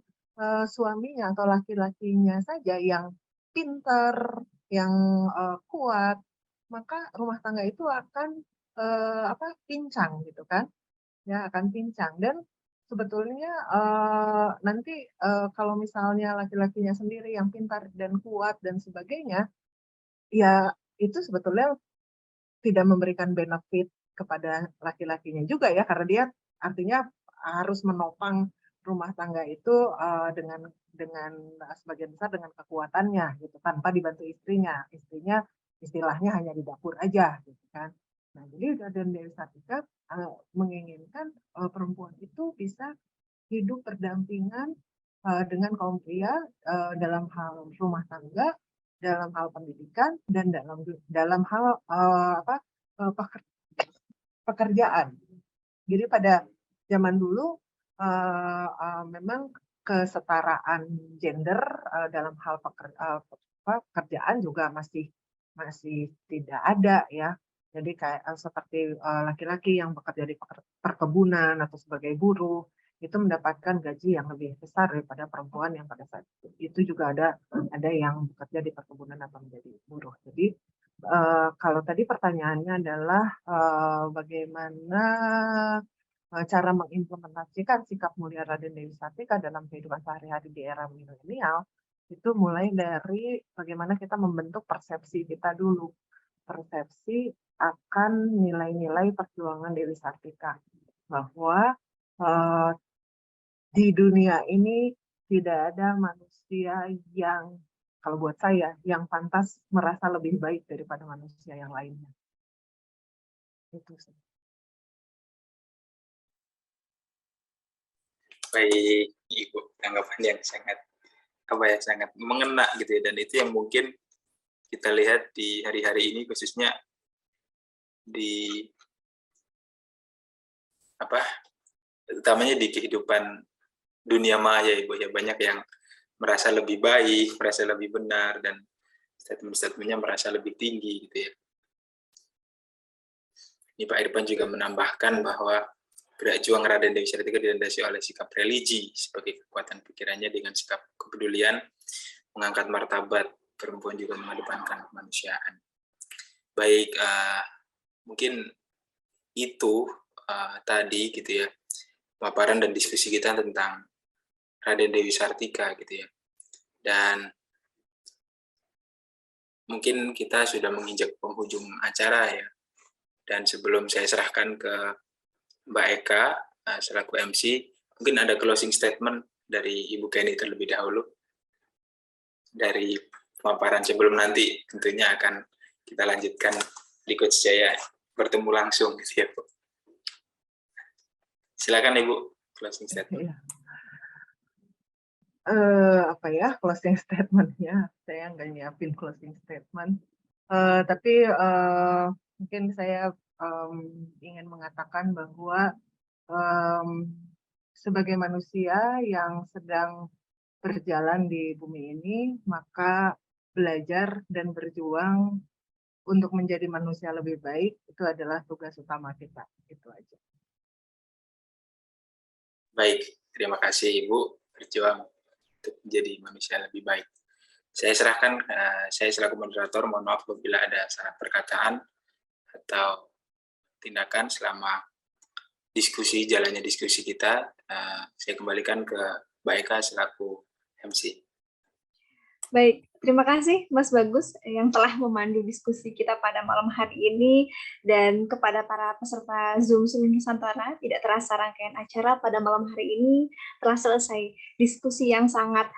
suaminya atau laki-lakinya saja yang pintar, yang kuat, maka rumah tangga itu akan pincang gitu kan, ya akan pincang. Dan sebetulnya nanti kalau misalnya laki-lakinya sendiri yang pintar dan kuat dan sebagainya, ya itu sebetulnya tidak memberikan benefit kepada laki-lakinya juga ya, karena dia artinya harus menopang rumah tangga itu dengan sebagian besar dengan kekuatannya gitu, tanpa dibantu istrinya istilahnya hanya di dapur aja gitu kan. Nah, jadi Raden Dewi Sartika menginginkan perempuan itu bisa hidup berdampingan dengan kaum pria dalam hal rumah tangga, dalam hal pendidikan, dan dalam hal pekerjaan. Jadi pada zaman dulu memang kesetaraan gender dalam hal pekerjaan juga masih tidak ada ya. Jadi kayak seperti laki-laki yang bekerja di perkebunan atau sebagai buruh itu mendapatkan gaji yang lebih besar daripada perempuan yang pada saat itu juga ada yang bekerja di perkebunan atau menjadi buruh. Jadi kalau tadi pertanyaannya adalah bagaimana cara mengimplementasikan sikap mulia Raden Dewi Sartika dalam kehidupan sehari-hari di era milenial, itu mulai dari bagaimana kita membentuk persepsi kita dulu, persepsi akan nilai-nilai perjuangan Dewi Sartika, bahwa di dunia ini tidak ada manusia yang, kalau buat saya, yang pantas merasa lebih baik daripada manusia yang lainnya. Itu sih. Baik, Ibu, tanggapan yang sangat mengena gitu ya, dan itu yang mungkin kita lihat di hari-hari ini, khususnya di utamanya di kehidupan dunia maya Ibu ya, banyak yang merasa lebih baik, merasa lebih benar, dan statement-statementnya merasa lebih tinggi gitu ya. Ini Pak Irfan juga menambahkan bahwa gerak juang Raden Dewi Sartika dilandasi oleh sikap religi sebagai kekuatan pikirannya dengan sikap kepedulian, mengangkat martabat perempuan juga mengedepankan kemanusiaan. Baik, mungkin itu tadi gitu ya, pemaparan dan diskusi kita tentang Raden Dewi Sartika gitu ya. Dan mungkin kita sudah menginjak penghujung acara ya. Dan sebelum saya serahkan ke Mbak Eka selaku MC, mungkin ada closing statement dari Ibu Kenny terlebih dahulu dari pemaparan sebelum nanti tentunya akan kita lanjutkan di Coach Jaya bertemu langsung gitu ya, Bu. Silakan Ibu, closing statement. Apa ya closing statement-nya? Saya nggak nyiapin closing statement, tapi mungkin saya ingin mengatakan bahwa sebagai manusia yang sedang berjalan di bumi ini, maka belajar dan berjuang untuk menjadi manusia lebih baik itu adalah tugas utama kita. Itu aja. Baik, terima kasih Ibu, berjuang untuk menjadi manusia lebih baik. Saya serahkan, saya selaku moderator, mohon maaf apabila ada salah perkataan atau tindakan selama jalannya diskusi kita. Saya kembalikan ke Mbak Eka selaku MC. Baik, terima kasih Mas Bagus yang telah memandu diskusi kita pada malam hari ini, dan kepada para peserta Zoom seluruh Nusantara. Tidak terasa rangkaian acara pada malam hari ini telah selesai. Diskusi yang sangat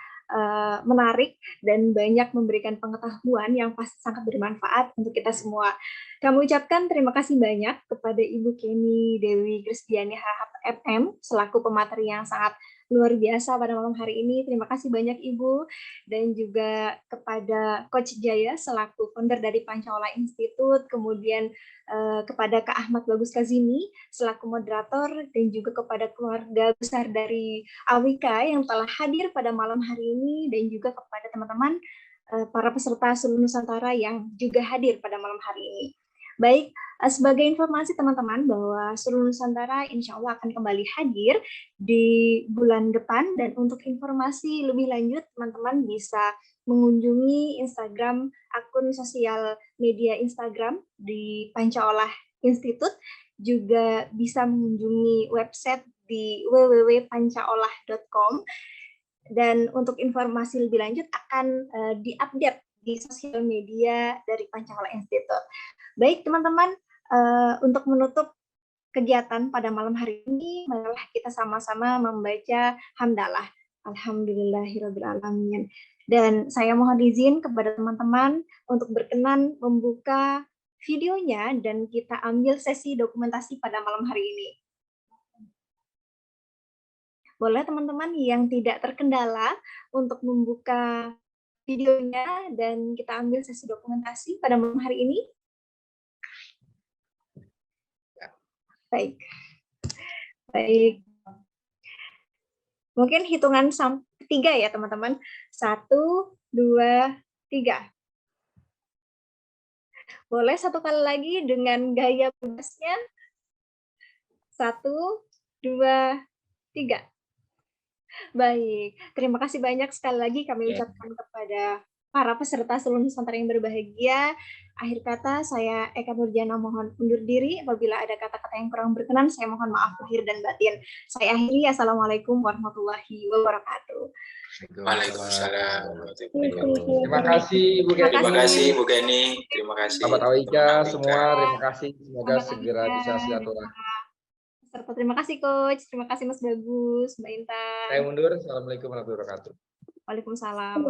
menarik dan banyak memberikan pengetahuan yang pasti sangat bermanfaat untuk kita semua. Kami ucapkan terima kasih banyak kepada Ibu Kenny Dewi Krisdiani Harahap FM selaku pemateri yang sangat luar biasa pada malam hari ini. Terima kasih banyak Ibu, dan juga kepada Coach Jaya selaku founder dari Pancawala Institute, kemudian kepada Kak Ahmad Bagus Kazimi selaku moderator, dan juga kepada keluarga besar dari Awika yang telah hadir pada malam hari ini, dan juga kepada teman-teman para peserta seluruh Nusantara yang juga hadir pada malam hari ini. Baik, sebagai informasi teman-teman bahwa seluruh Nusantara insya Allah akan kembali hadir di bulan depan, dan untuk informasi lebih lanjut teman-teman bisa mengunjungi Instagram, akun sosial media Instagram di Pancawala Institute, juga bisa mengunjungi website di www.pancaolah.com, dan untuk informasi lebih lanjut akan diupdate di sosial media dari Pancawala Institute. Baik teman-teman, untuk menutup kegiatan pada malam hari ini, marilah kita sama-sama membaca hamdalah. Alhamdulillahirrabbilalamin. Dan saya mohon izin kepada teman-teman untuk berkenan membuka videonya dan kita ambil sesi dokumentasi pada malam hari ini. Boleh teman-teman yang tidak terkendala untuk membuka videonya dan kita ambil sesi dokumentasi pada malam hari ini. Baik. Baik. Mungkin hitungan 3 ya teman-teman. 1, 2, 3. Boleh satu kali lagi dengan gaya bebasnya. 1, 2, 3. Baik, terima kasih banyak sekali lagi kami ucapkan kepada para peserta seluruh Nusantara yang berbahagia. Akhir kata, saya Eka Nurjana mohon undur diri. Apabila ada kata-kata yang kurang berkenan, saya mohon maaf lahir dan batin. Saya akhiri. Assalamualaikum warahmatullahi wabarakatuh. Waalaikumsalam. Terima kasih Ibu Kenny. Terima kasih Ibu Kenny. Terima kasih. Sahabat Awika semua, terima kasih. Semoga segera bisa silaturahmi. Terima kasih Coach. Terima kasih Mas Bagus, Mbak Intan. Saya mundur. Assalamualaikum warahmatullahi wabarakatuh. Waalaikumsalam.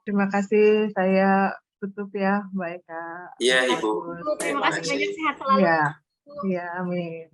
Terima kasih, saya tutup ya, Mbak Eka. Iya, Ibu. Terima kasih banyak, sehat selalu. Iya, amin.